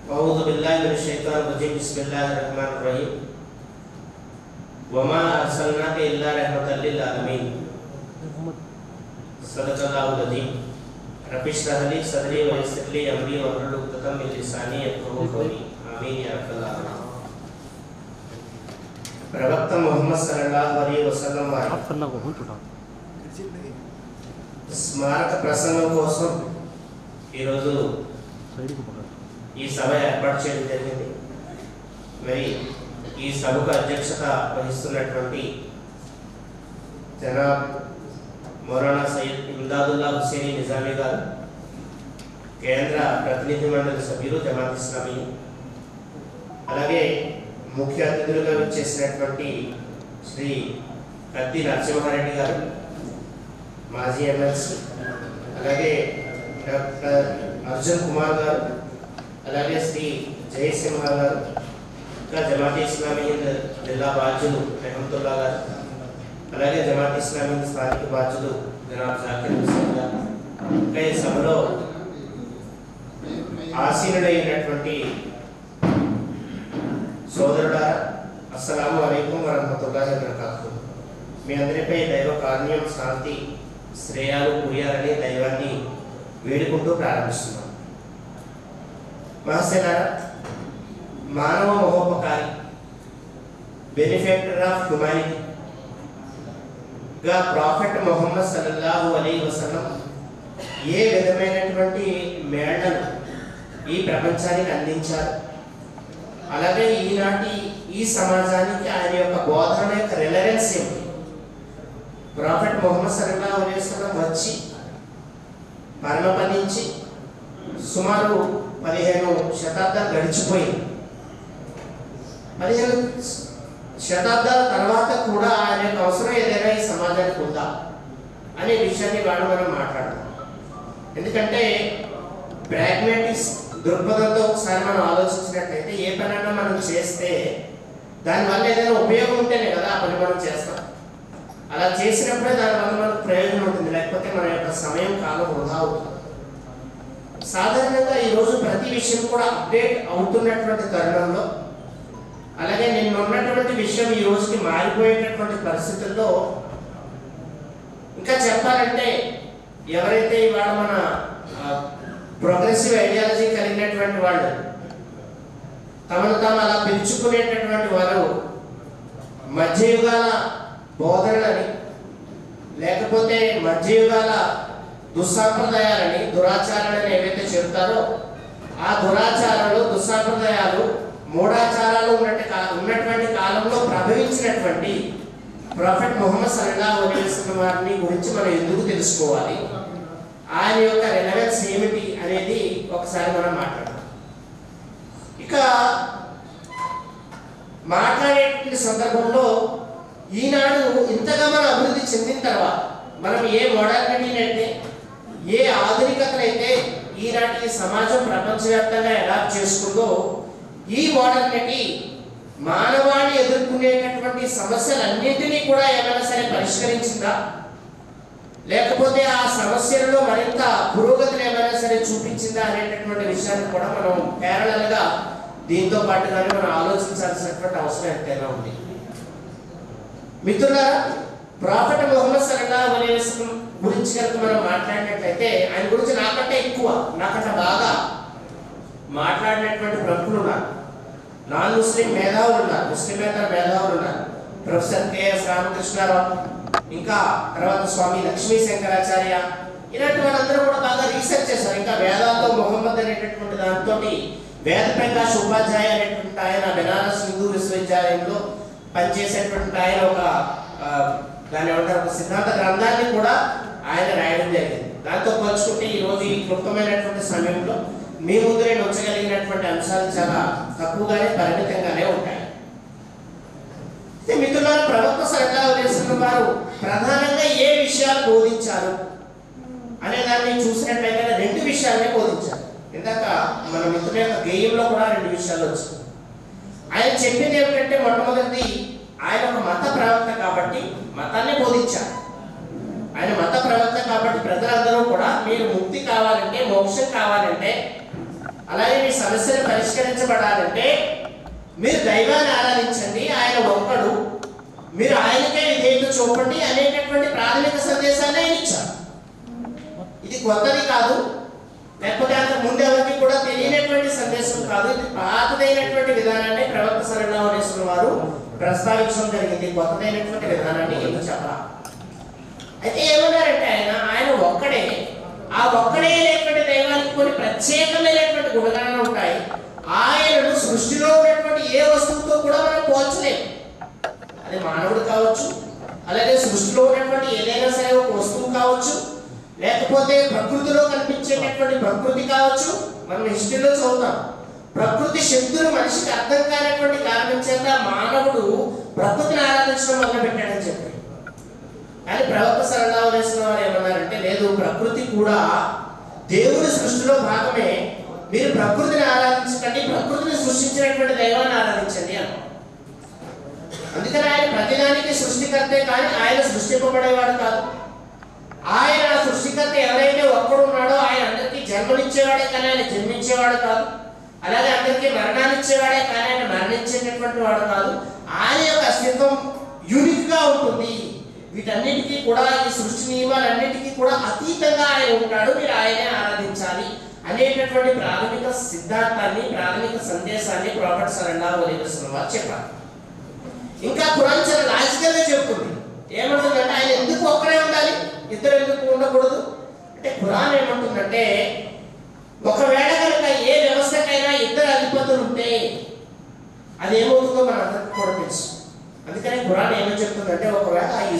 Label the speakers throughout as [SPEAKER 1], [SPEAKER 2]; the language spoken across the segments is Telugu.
[SPEAKER 1] औज़ु बिल्लाहि मिनश शैतानिर रजीम बिस्मिल्लाहिर रहमानिर रहीम वमा अरसलनाका इल्ला रहमतल लिल आलमीन सदक़ल्लाहुल अज़ीम रब्बि इश्रह ली सदरी व यस्सिर ली अमरी वहलुल उक़दतम मिन लिसानी यफ़क़हू क़ौली आमीन या रब्बल आलमीन। प्रवक्ता मोहम्मद सल्लल्लाहु अलैहि वसल्लम वाరి స్మారక ప్రసంగం కోసం ఈరోజు ఈ సభ ఏర్పాటు చేయడం జరిగింది. మరి ఈ సభకు అధ్యక్షత వహిస్తున్నటువంటి జనాబ్ మౌలానా సయ్యద్ ఇమ్దాదుల్లా హుస్సేనీ నిజామీ గారు, కేంద్ర ప్రతినిధి మండలి సభ్యులు జమాత్ ఇస్లామీ, అలాగే ముఖ్య అతిథులుగా విచ్చేసినటువంటి శ్రీ కత్తి నరసింహారెడ్డి గారు, మాజీ ఎమ్మెల్సీ, అలాగే డాక్టర్ అర్జున్ కుమార్ గారు, అలాగే శ్రీ జయసింహ గారు, ఇంకా జమాత్ ఇస్లామీ జిల్లా బాధ్యులు రెహమతుల్లా గారు, అలాగే జమాత్ ఇస్లామీ స్థానిక బాధ్యులు జనాబ్ జాకిర్ హుస్సేన్ గారు, ఇంకా ఈ సభలో ఆసీనుడైనటువంటి సోదరులారా, అస్సలాము అలైకుం వరహ్మతుల్లాహి వబరకాతుహు. మీ అందరిపై దైవ కారుణ్యం, శాంతి, శ్రేయాలు కురియాలని దైవాన్ని వేడుకుంటూ ప్రారంభిస్తున్నాం. మహస్సలారా, మానవ మహోపకారి, బెనిఫిటర్ ఆఫ్ హ్యుమానిటీ గా ప్రాఫెట్ మొహమ్మద్ సల్లల్లాహు అలైహి వసల్లం ఏ విధమైనటువంటి మేళను ఈ ప్రపంచానికి అందించారు, అలాగే ఈనాటి ఈ సమాజానికి ఆయన యొక్క బోధన యొక్క రిలవెన్స్ ఏమిటి, ప్రాఫెట్ మొహమ్మద్ సల్లల్లాహు అలైహి వసల్లం వచ్చి పరమపదించి సుమారు 15 శతాబ్దాలు గడిచిపోయింది. 15 శతాబ్దాల తర్వాత కూడా ఆయన యొక్క అవసరం ఏదైనా ఈ సమాజానికి ఉందా అనే విషయాన్ని వాడు మనం మాట్లాడదాం. ఎందుకంటే ప్రాగ్మాటిక్స్ దృక్పథంతో ఒకసారి మనం ఆలోచించినట్లయితే ఏ పనైనా మనం చేస్తే దానివల్ల ఏదైనా ఉపయోగం ఉంటేనే కదా ఆ పని మనం చేస్తాం. అలా చేసినప్పుడే దానివల్ల మనకు ప్రయోజనం ఉంటుంది, లేకపోతే మన యొక్క సమయం కాలం వృధా అవుతుంది. సాధారణంగా ఈరోజు ప్రతి విషయం కూడా అప్డేట్ అవుతున్నటువంటి తరుణంలో, అలాగే నిన్న ఉన్నటువంటి విషయం ఈ రోజుకి మారిపోయేటటువంటి పరిస్థితుల్లో, ఇంకా చెప్పాలంటే ఎవరైతే ఇవాళ మన ప్రోగ్రెసివ్ ఐడియాలజీ కలిగినటువంటి వాళ్ళు తమను తాము అలా పిలుచుకునేటటువంటి వారు మధ్యయుగాల బోధనలని, లేకపోతే మధ్యయుగాల దుస్సాంప్రదాయాలని, దురాచారాలని ఏవైతే చెబుతారో ఆ దురాచారాలు, దుస్సాంప్రదాయాలు, మూఢాచారాలు ఉన్నటువంటి కాలంలో ప్రభవించినటువంటి ప్రాఫెట్ మొహమ్మద్ సల్లల్లాహు అలైహి వసల్లం వారిని గురించి మనం ఎందుకు తెలుసుకోవాలి, ఆయన యొక్క రిలవెన్స్ ఏమిటి అనేది ఒకసారి మనం మాట్లాడదాం. ఇక మాట్లాడేటువంటి సందర్భంలో ఈనాడు ఇంతగా మనం అభివృద్ధి చెందిన తర్వాత మనం ఏ మోడర్నిటీని అయితే, ఏ ఆధునికతనైతే ఈనాటి సమాజం ప్రపంచవ్యాప్తంగా అడాప్ట్ చేసుకుందో, ఈ మోడర్నిటీ మానవాళి ఎదుర్కొనేటటువంటి సమస్యలన్నింటినీ కూడా ఏమైనా సరే పరిష్కరించిందా, లేకపోతే ఆ సమస్యలలో మరింత పురోగతిని ఏమైనా సరే చూపించిందా అనేటటువంటి విషయాన్ని కూడా మనం ప్యారలల్గా దీంతో పాటుగానే మనం ఆలోచించాల్సినటువంటి అవసరం ఎంతైనా ఉంది. మిత్రులారా, ప్రాఫెట్ మొహమ్మద్ సల్లల్లాహు అలైహి వసల్లం గురించి కనుక మనం మాట్లాడినట్లయితే ఆయన గురించి నాకంటే బాగా మాట్లాడినటువంటి ప్రముఖులు ఉన్నారు, నాన్ ముస్లిం మేధావులు ఉన్నారు, ముస్లిమేతర మేధావులు ఉన్నారు. ప్రొఫెసర్ కెఎస్ రామకృష్ణారావు, ఇంకా తర్వాత స్వామి లక్ష్మీ శంకరాచార్య, ఇలాంటి వాళ్ళందరూ కూడా బాగా రీసెర్చ్ చేశారు. ఇంకా వేదాల్లో మొహమ్మద్ అనేటటువంటి దాంతో వేద ప్రకాష్ ఉపాధ్యాయ అనేటువంటి ఆయన బెనారస్ హిందూ విశ్వవిద్యాలయంలో పనిచేసేటువంటి ఆయన ఒక దాన్ని ఏమంటారు, ఒక సిద్ధాంత గ్రంథాన్ని కూడా ఆయన రాయడం జరిగింది. దాంతో పోల్చుకుంటే ఈరోజు ఈ క్లుప్తమైనటువంటి సమయంలో మీ ముందు నేను ఉంచగలిగినటువంటి అంశాలు చాలా తక్కువగానే పరిమితంగానే ఉంటాయి. మిత్రులారా, ప్రవక్త సల్లల్లాహు అలైహి వసల్లం వారు ప్రధానంగా ఏ విషయాలు బోధించారు అనే దాన్ని చూసినట్లయితే 2 విషయాలనే బోధించారు. ఇందాక మన మిత్రుల యొక్క గేయంలో కూడా 2 విషయాలు వచ్చాయి. ఆయన చెప్పింది ఏమిటంటే, మొట్టమొదటిది ఆయన ఒక మత ప్రవక్త కాబట్టి మతాన్ని బోధించారు. ఆయన మత ప్రవక్త కాబట్టి ప్రజలందరూ కూడా మీరు ముక్తి కావాలంటే, మోక్షం కావాలంటే అలాగే మీ సమస్యలు పరిష్కరించబడాలంటే మీరు దైవాన్ని ఆరాధించండి, ఆయన ఒక్కడు, మీరు ఆయనకే విధేయత చూపండి అనేటటువంటి ప్రాథమిక సందేశాన్ని ఆయన ఇచ్చారు. ఇది కొత్తది కాదు, లేకపోతే అంత ముందు ఎవరికి కూడా తెలియనటువంటి సందేశం కాదు. ఇది పాతదైనటువంటి విధానాన్ని ప్రవక్త సల్లల్లాహు వారు ప్రస్తావించడం జరిగింది. కొత్తదైనటువంటి విధానాన్ని ఎందుకు చెప్పాలి? అయితే ఏమన్నారంటే ఆయన ఒక్కడే, ఆ ఒక్కడే అనేటువంటి దైవానికి కొన్ని ప్రత్యేకమైనటువంటి గుణగణాలు ఉంటాయి. ఆయనను సృష్టిలో ఉన్నటువంటి ఏ వస్తువుతో కూడా మనం పోల్చలేము. అది మానవుడు కావచ్చు, అలాగే సృష్టిలో ఉన్నటువంటి ఏదైనా సరే ఒక వస్తువు కావచ్చు, లేకపోతే ప్రకృతిలో కనిపించేటటువంటి ప్రకృతి కావచ్చు. మనం హిస్టరీలో చదువుతాం, ప్రకృతి శక్తులు మనిషికి అర్థం కానటువంటి కారణం చేత మానవుడు ప్రకృతిని ఆరాధించడం మొదలుపెట్టాడని చెప్పి. కానీ ప్రవక్త సల్లల్లాహు అలైహి వసల్లం వారు ఏమన్నారంటే, లేదు, ప్రకృతి కూడా దేవుడి సృష్టిలో భాగమే. మీరు ప్రకృతిని ఆరాధించకండి, ప్రకృతిని సృష్టించినటువంటి దైవాన్ని ఆరాధించండి అన్నారు. అందుకని ఆయన ప్రతిదానికి సృష్టికర్తే, కానీ ఆయన సృష్టింపబడేవాడు కాదు. ఆయన సృష్టికర్త ఎవరైతే ఒక్కడు ఉన్నాడో ఆయన అందరికీ జన్మనిచ్చేవాడే, కానీ ఆయన జన్మించేవాడు కాదు. అలాగే అందరికీ మరణాన్నిచ్చేవాడే, కానీ ఆయన మరణించేటటువంటి వాడు కాదు. ఆయన యొక్క అస్తిత్వం యూనిక్ గా ఉంటుంది. వీటన్నిటికీ కూడా, ఈ సృష్టి నియమాలన్నిటికీ కూడా అతీతంగా ఆయన ఉంటాడు, మీరు ఆయనే ఆరాధించాలి అనేటటువంటి ప్రాథమిక సిద్ధాంతాన్ని, ప్రాథమిక సందేశాన్ని ప్రొఫెట్ సల్లల్లాహు అలైహి వసల్లం వారు చెప్పారు. ఇంకా ఖురాన్ చాలా లాజికల్ గా చెప్తుంది. ఏమంటుందంటే ఆయన ఎందుకు ఒక్కడే ఉండాలి, ఇద్దరు ఎందుకు ఉండకూడదు అంటే, ఖురాన్ ఏమంటుందంటే ఒకవేళ కనుక ఏ వ్యవస్థకైనా ఇద్దరు అధిపతులు ఉంటే అది ఏమవుతుందో మన అందరికీ కూడా తెలుసు. అందుకని ఖురాన్ ఏమని చెప్తుందంటే, ఒకవేళ ఈ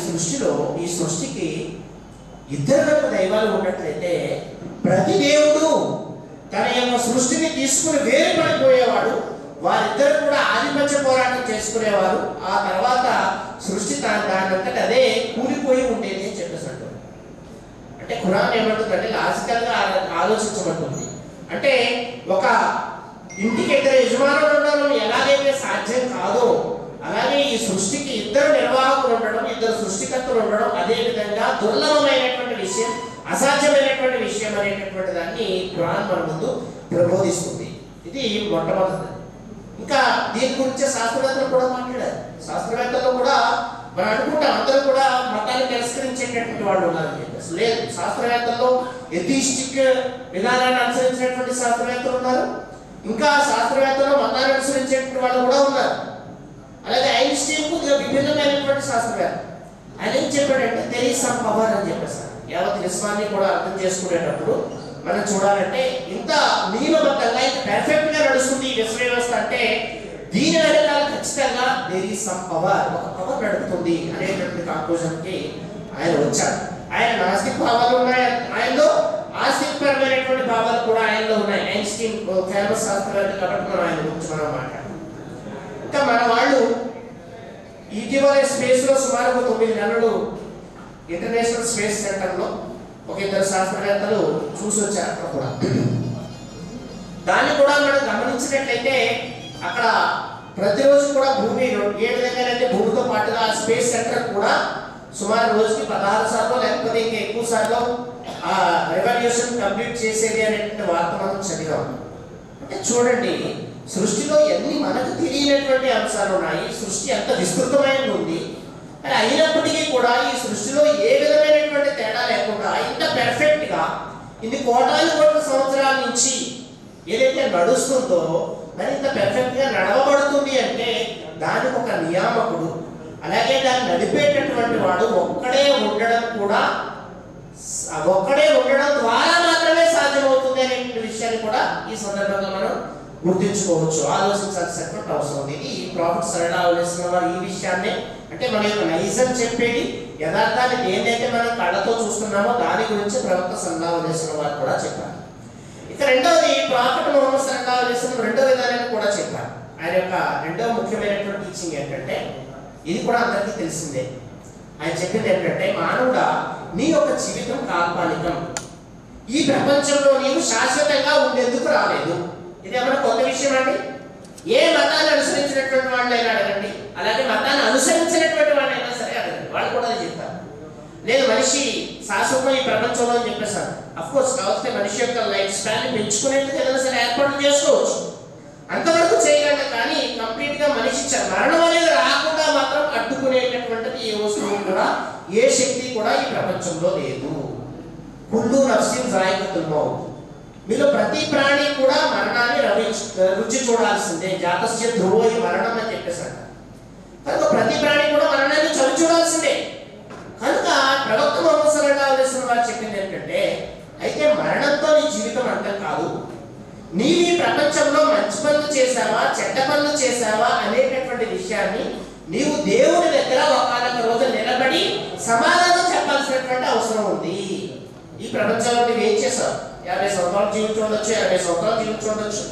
[SPEAKER 1] సృష్టికి ఇద్దరు దైవాలు ఉన్నట్లయితే ప్రతి దేవుడు తన యొక్క సృష్టిని తీసుకుని వేరు పడిపోయేవాడు, వారిద్దరు కూడా ఆధిపత్య పోరాటం చేసుకునేవారు. ఆ తర్వాత సృష్టి దానంతటి అదే కూలిపోయి ఉండేది అని చెప్పేసి అంటారు. అంటే ఖురాన్ ఏమంటుందంటే లాజికల్ గా ఆలోచించబడుతుంది. అంటే ఒక ఇంటికి ఇద్దరు యజమానులు ఉండడం ఎలాగైతే సాధ్యం కాదో, అలాగే ఈ సృష్టికి ఇద్దరు నిర్వాహకులు ఉండడం, ఇద్దరు సృష్టికర్తలు ఉండడం అదే విధంగా దుర్లభమైనటువంటి విషయం, అసాధ్యమైనటువంటి విషయం అనేటటువంటి దాన్ని ఖురాన్ మన ముందు ప్రబోధిస్తుంది. ఇది మొట్టమొదటి. ఇంకా దీని గురించి శాస్త్రవేత్తలు కూడా మాట్లాడారు. శాస్త్రవేత్తలు కూడా మనం అనుకుంటాం అందరూ కూడా మతాన్ని తిరస్కరించేటటువంటి వాళ్ళు ఉన్నారని చెప్పేసి. లేదు, శాస్త్రవేత్తల్లో ఎథిస్టిక్ విధానాన్ని అనుసరించినటువంటి శాస్త్రవేత్తలు ఉన్నారు, ఇంకా శాస్త్రవేత్తలు మతాన్ని అనుసరించేటువంటి వాళ్ళు కూడా ఉన్నారు. అలాగే ఐన్స్టీన్ కొద్దిగా విభిన్నమైనటువంటి శాస్త్రవేత్త. ఆయన ఏం చెప్పాడంటే దేర్ ఈజ్ సమ్ పవర్ అని చెప్పేసారు. యావత్ విశ్వాన్ని కూడా అర్థం చేసుకునేటప్పుడు మనం చూడాలంటే ఇంత నియమబద్ధంగా, ఇంత పెర్ఫెక్ట్ గా నడుస్తుంది ఈ విశ్వ వ్యవస్థ అంటే దీని వెనకాల ఖచ్చితంగా దేర్ ఈజ్ సమ్ పవర్, ఒక పవర్ నడుపుతుంది అనేటువంటి కంక్లూజన్ కి ఆయన వచ్చాడు. ఆయన నాస్తిక భావాలు ఉన్నాయి ఆయనలో, ఆస్తికపరమైనటువంటి భావాలు కూడా ఆయనలో ఉన్నాయి. ఐన్స్టీన్ ఫేమస్ శాస్త్రవేత్త కాబట్టి మనం ఆయన గురించి మనం మాట్లాడాలి. ఇంకా మన వాళ్ళు ఇటీవల స్పేస్ లో సుమారు 9 నెలలు ఇంటర్నేషనల్ స్పేస్ సెంటర్ లో ఒక ఇద్దరు శాస్త్రవేత్తలు చూసి వచ్చారు. అక్కడ కూడా దాన్ని కూడా మనం గమనించినట్లయితే అక్కడ ప్రతిరోజు కూడా భూమి ఏ విధంగా అయితే భూమితో పాటుగా స్పేస్ సెంటర్ కూడా సుమారు రోజుకి 16 సార్లు లేకపోతే ఇంకా ఎక్కువ సార్లు ఆ రెవల్యూషన్ కంప్లీట్ చేసేది అనేటువంటి వార్త మనం చదివాం. అంటే చూడండి, సృష్టిలో ఎన్ని మనకు తెలియనటువంటి అంశాలు ఉన్నాయి. సృష్టి ఎంత విస్తృతమైనది ఉంది. కానీ అయినప్పటికీ కూడా ఈ సృష్టిలో ఏ విధమైనటువంటి తేడా లేకుండా ఇంత పెర్ఫెక్ట్ గా ఇన్ని కోటాను కోట్ల సంవత్సరాల నుంచి ఏదైతే నడుస్తుందో మరి ఇంత పెర్ఫెక్ట్ గా నడవబడుతుంది అంటే దానికి ఒక నియామకుడు, అలాగే దాన్ని నడిపేటటువంటి వాడు ఒక్కడే ఉండడం కూడా, ఒక్కడే ఉండడం ద్వారా మాత్రమే సాధ్యమవుతుంది అనే విషయాన్ని కూడా ఈ సందర్భంగా మనం గుర్తించుకోవచ్చు, ఆలోచించాల్సినటువంటి అవసరం ఉంది. ఇది ప్రొఫెట్ సల్లల్లాహు అలైహి వసల్లం వారు ఈ విషయాన్ని, అంటే మన యొక్క నైజం చెప్పేది యథార్థాన్ని దేన్నైతే మనం కళ్ళతో చూస్తున్నామో దాని గురించి ప్రవక్త సల్లల్లాహు అలైహి వసల్లం వారు కూడా చెప్పారు. ఇక రెండవది ప్రొఫెట్ ముహమ్మద్ సల్లల్లాహు అలైహి వసల్లం రెండో విధానాన్ని కూడా చెప్పారు. ఆయన యొక్క రెండవ ముఖ్యమైనటువంటి టీచింగ్ ఏంటంటే, ఇది కూడా అందరికీ తెలిసిందే. ఆయన చెప్పింది ఏంటంటే, మానవుడా నీ యొక్క జీవితం కాల్పానికం, ఈ ప్రపంచంలో నీవు శాశ్వతంగా ఉండేందుకు రాలేదు. ఇది ఏమైనా కొత్త విషయం అండి? ఏ మతాన్ని అనుసరించినటువంటి వాళ్ళైనా అడగండి, అలాగే మతాన్ని అనుసరించినటువంటి వాళ్ళైనా సరే అడగండి, వాళ్ళు కూడా అది చెప్తారు. లేదు మనిషి శాశ్వతం ఈ ప్రపంచంలో అని చెప్పేసారు. అఫ్కోర్స్ కావాల్సిన మనిషి యొక్క లైఫ్ స్పాన్ని పెంచుకునేందుకు ఏదైనా సరే ఏర్పాట్లు చేసుకోవచ్చు, అంతవరకు చేయగలరు. కానీ కంప్లీట్గా మనిషి మరణం అనేది రాకుండా మాత్రం అడ్డుకునేటటువంటిది ఏ వస్తువు కూడా, ఏ శక్తి కూడా ఈ ప్రపంచంలో లేదు. కుల్లు నఫ్సిన్ జాయికతుల్ మౌత్, మీలో ప్రతి ప్రాణి కూడా మరణాన్ని రుచి చూడాల్సిందే. జాతస్య ధ్రువోహి మరణం అని చెప్పేసాడు. కనుక ప్రతి ప్రాణి కూడా మరణాన్ని చవి చూడాల్సిందే. కనుక ప్రవక్త ముహమ్మద్ సల్లల్లాహు అలైహి వసల్లం వారు చెప్పింది ఏంటంటే, అయితే మరణంతో నీ జీవితం అంతం కాదు, నీవు ఈ ప్రపంచంలో మంచి పనులు చేశావా చెడ్డ పనులు చేశావా అనేటటువంటి విషయాన్ని నీవు దేవుడి దగ్గర ఒకనొక రోజు నిలబడి సమాధానం చెప్పాల్సినటువంటి అవసరం ఉంది. ఈ ప్రపంచంలో నువ్వు ఏం చేశావు? 50 సంవత్సరాలు జీవించవచ్చు, 80 సంవత్సరాలు జీవించవచ్చు,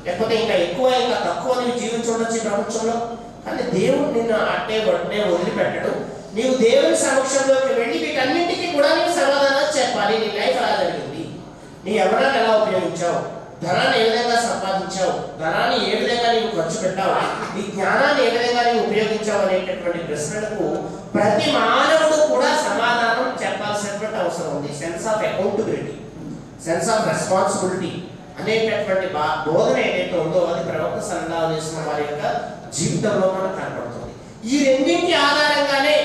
[SPEAKER 1] లేకపోతే ఇంకా ఎక్కువ ఇంకా తక్కువ నీవు జీవించవచ్చు ఈ ప్రపంచంలో. కానీ దేవుడు నిన్ను అట్టే వడ్డే వదిలిపెట్టడు. నీవు దేవుని సమక్షంలోకి వెళ్ళి వీటన్నింటికి కూడా నీవు సమాధానం చెప్పాలి. నీ లైఫ్ ఎలా జరిగింది, నీ ఎవరైనా ఎలా ఉపయోగించావు, ధనాన్ని ఏ విధంగా సంపాదించావు, ధనాన్ని ఏ విధంగా నీవు ఖర్చు పెట్టావు, నీ జ్ఞానాన్ని ఏ విధంగా నీవు ఉపయోగించావు అనేటటువంటి ప్రశ్నలకు ప్రతి మానవుడు కూడా సమాధానం చెప్పాల్సినటువంటి అవసరం ఉంది. Sense of accountability, sense of responsibility అనేటటువంటి బోధన ఏదైతే ఉందో అది ప్రవక్త సల్లల్లాహు అలైహి వసల్లం వారి యొక్క జీవితంలో మనకు కనపడుతుంది. ఈ రెండింటి ఆధారంగానే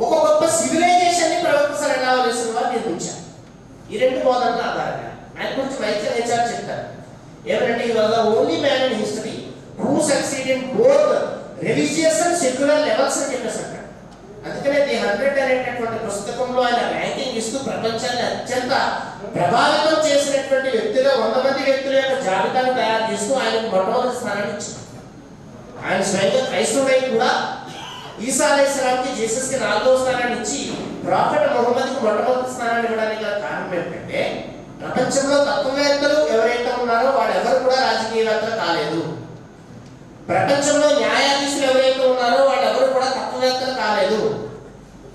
[SPEAKER 1] ఒక గొప్ప సివిలైజేషన్ ని ప్రవక్త సల్లల్లాహు అలైహి వసల్లం వారు నిర్మించారు. ఈ రెండు బోధనల ఆధారంగా ఆయన గురించి మైకేల్ హెచ్ఆర్ చెప్తారు ఏమంటే, he was the only man in history who succeeded in both religious and secular levels అని చెప్పేసి అంటారు. అందుకనే ది 100 అనేటటువంటి పుస్తకంలో ఆయన ర్యాంకింగ్ ఇస్తూ ప్రపంచాన్ని అత్యంత ప్రభావితం చేసినటువంటి వ్యక్తులు 100 మంది వ్యక్తుల యొక్క జాబితాను తయారు చేస్తూ ఆయనకు మొట్టమొదటి స్థానాన్ని ఇచ్చారు. ఆయన స్వయంగా క్రైస్తవుడై కూడా ఈసా అలైహిస్సలాంకి జీసస్కి 4వ స్థానాన్ని ఇచ్చి ప్రాఫెట్ ముహమ్మద్కి మొట్టమొదటి స్థానాన్ని ఇవ్వడానికి గల కారణం ఏంటంటే, ప్రపంచంలో తత్వవేత్తలు ఎవరైతే ఉన్నారో వాళ్ళెవరు కూడా రాజకీయవేత్తలు కాలేదు. ప్రపంచంలో న్యాయాధీశులు ఎవరైతే ఉన్నారో వాళ్ళెవరు కూడా తత్వవేత్తలు కాలేదు.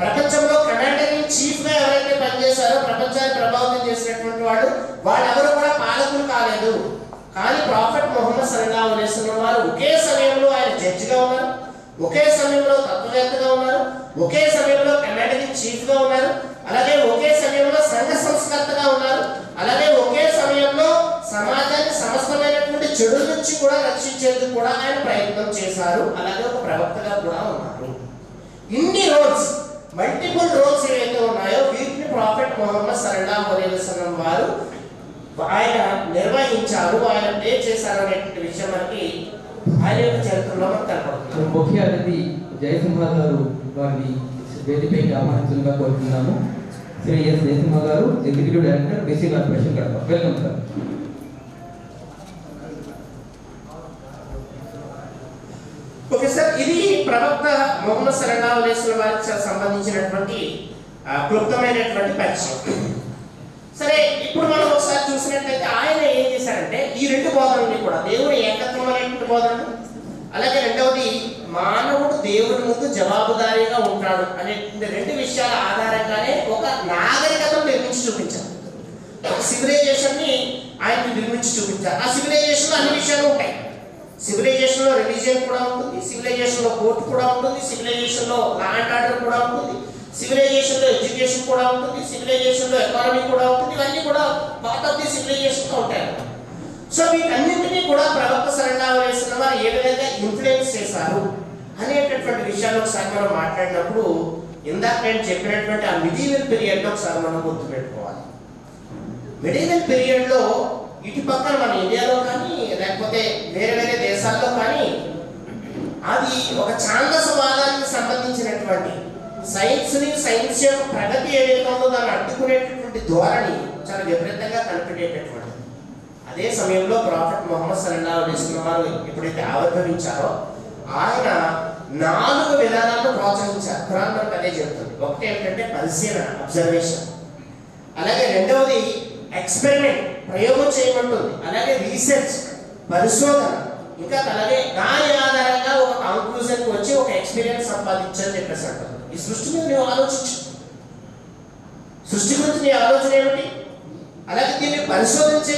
[SPEAKER 1] ప్రపంచంలో కమాండర్ ఇన్ చీఫ్ గా ఎవరైతే పనిచేశారో ప్రపంచాన్ని ప్రభావితం చేసినటువంటి వాళ్ళెవరు కూడా పాలకులు కాలేదు. కానీ ప్రాఫెట్ ముహమ్మద్ సల్లల్లాహు అలైహి వసల్లం వారు ఒకే సమయంలో ఆయన జడ్జిగా ఉన్నారు, ఒకే సమయంలో తత్వవేత్తగా ఉన్నారు, ఒకే సమయంలో కమాండర్ ఇన్ చీఫ్ గా ఉన్నారు, అలాగే ఒకే సమయంలో సంఘ సంస్కర్తగా ఉన్నారు, అలాగే ఒకే సమయంలో సమాజాన్ని సమస్తమైనటువంటి చెడు నుంచి కూడా రక్షించేందుకు కూడా ఆయన ప్రయత్నం చేశారు. అలాగే ఒక ప్రవక్తగా కూడా ఉన్నారు. ఇన్ని రోల్స్, మల్టిపుల్ రోల్స్ ఏవైతే ఉన్నాయో వీటిని ప్రాఫెట్ ముహమ్మద్ సల్లల్లాహు అలైహి వసల్లం వారు ఆయన నిర్వహించారు, ఆయన ప్లే చేశారు అనేటువంటి విషయం మనకి ఆయన యొక్క చరిత్రలో మనకు కనపడుతుంది.
[SPEAKER 2] ముఖ్య అతిథి జయసింహ గారు వారిని వేదికపైకి ఆహ్వానించగా కోరుతున్నాము. శ్రీ ఎస్ జయసింహ గారు, executive director, BC corporation Kadapa. Welcome sir.
[SPEAKER 1] Okay sir, ఇది ప్రవక్త ముహమ్మద్ సల్లల్లాహు అలైహి వసల్లం వారికి సంబంధించినటువంటి క్లుప్తమైనటువంటి పరిచయం. సరే, ఇప్పుడు మనం ఒకసారి చూసినట్లయితే ఆయన ఏం చేశారంటే ఈ రెండు బోధనల్ని కూడా, దేవుని ఏకత్వం అనేటువంటి బోధనలు, అలాగే రెండవది మానవుడు దేవుడి ముందు జవాబుదారీగా ఉంటాడు అనేటువంటి రెండు విషయాల ఆధారంగానే ఒక నాగరికతను నిర్మించి చూపించారు. ఒక సివిలైజేషన్ ని ఆయన నిర్మించి చూపించారు. ఆ సివిలైజేషన్ లో అన్ని విషయాలు ఉంటాయి. సివిలైజేషన్ లో రిలీజియన్ కూడా ఉంటుంది, సివిలైజేషన్ లో కోర్టు కూడా ఉంటుంది, సివిలైజేషన్ లో లా అండ్ ఆర్డర్ కూడా ఉంటుంది, సివిలైజేషన్ లో ఎడ్యుకేషన్ కూడా ఉంటుంది, సివిలైజేషన్ లో ఎకానమీ కూడా ఉంటుంది. ఇవన్నీ కూడా పార్ట్ ఆఫ్ ది సివిలైజేషన్ తో ఉంటాయి. సో వీటన్నింటినీ కూడా ప్రవక్త సల్లల్లాహు అలైహి వసల్లం వారు ఏ విధంగా ఇన్ఫ్లుయెన్స్ చేశారు అనేటటువంటి విషయాలు ఒకసారి మనం మాట్లాడినప్పుడు, ఇందాక నేను చెప్పినటువంటి ఆ మిడీవల్ పీరియడ్ లో ఒకసారి మనం గుర్తుపెట్టుకోవాలి. మిడీవల్ పీరియడ్ లో ఇటు పక్కన మన ఇండియాలో కానీ లేకపోతే వేరే వేరే దేశాల్లో కానీ అది ఒక ఛాందసవాదానికి సంబంధించినటువంటి సైన్స్ యొక్క ప్రగతి ఏదైతే ఉందో దాన్ని అడ్డుకునేటటువంటి ధోరణి చాలా విపరీతంగా కనిపెట్టేటటువంటి. అదే సమయంలో ప్రాఫెట్ ముహమ్మద్ సల్లల్లాహు అలైహి వసల్లం వారు ఎప్పుడైతే ఆవిర్భవించారో ఆయన 4 విధానాలను ప్రోత్సహించారు. ఖురాన్ మనకు అదే చెప్తుంది. ఒకటి ఏంటంటే పరిశీలన, అబ్జర్వేషన్, అలాగే రెండవది ఎక్స్పెరిమెంట్, ప్రయోగం చేయమంటుంది, అలాగే రీసెర్చ్, పరిశోధన, ఇంకా అలాగే దాని ఆధారంగా ఒక కంక్లూజన్కి వచ్చి ఒక ఎక్స్పీరియన్స్ సంపాదించని చెప్పేసి అంటారు. ఈ సృష్టి మీద నువ్వు ఆలోచించు, సృష్టి గురించి నీ ఆలోచన ఏమిటి, అలాగే దీన్ని పరిశోధించి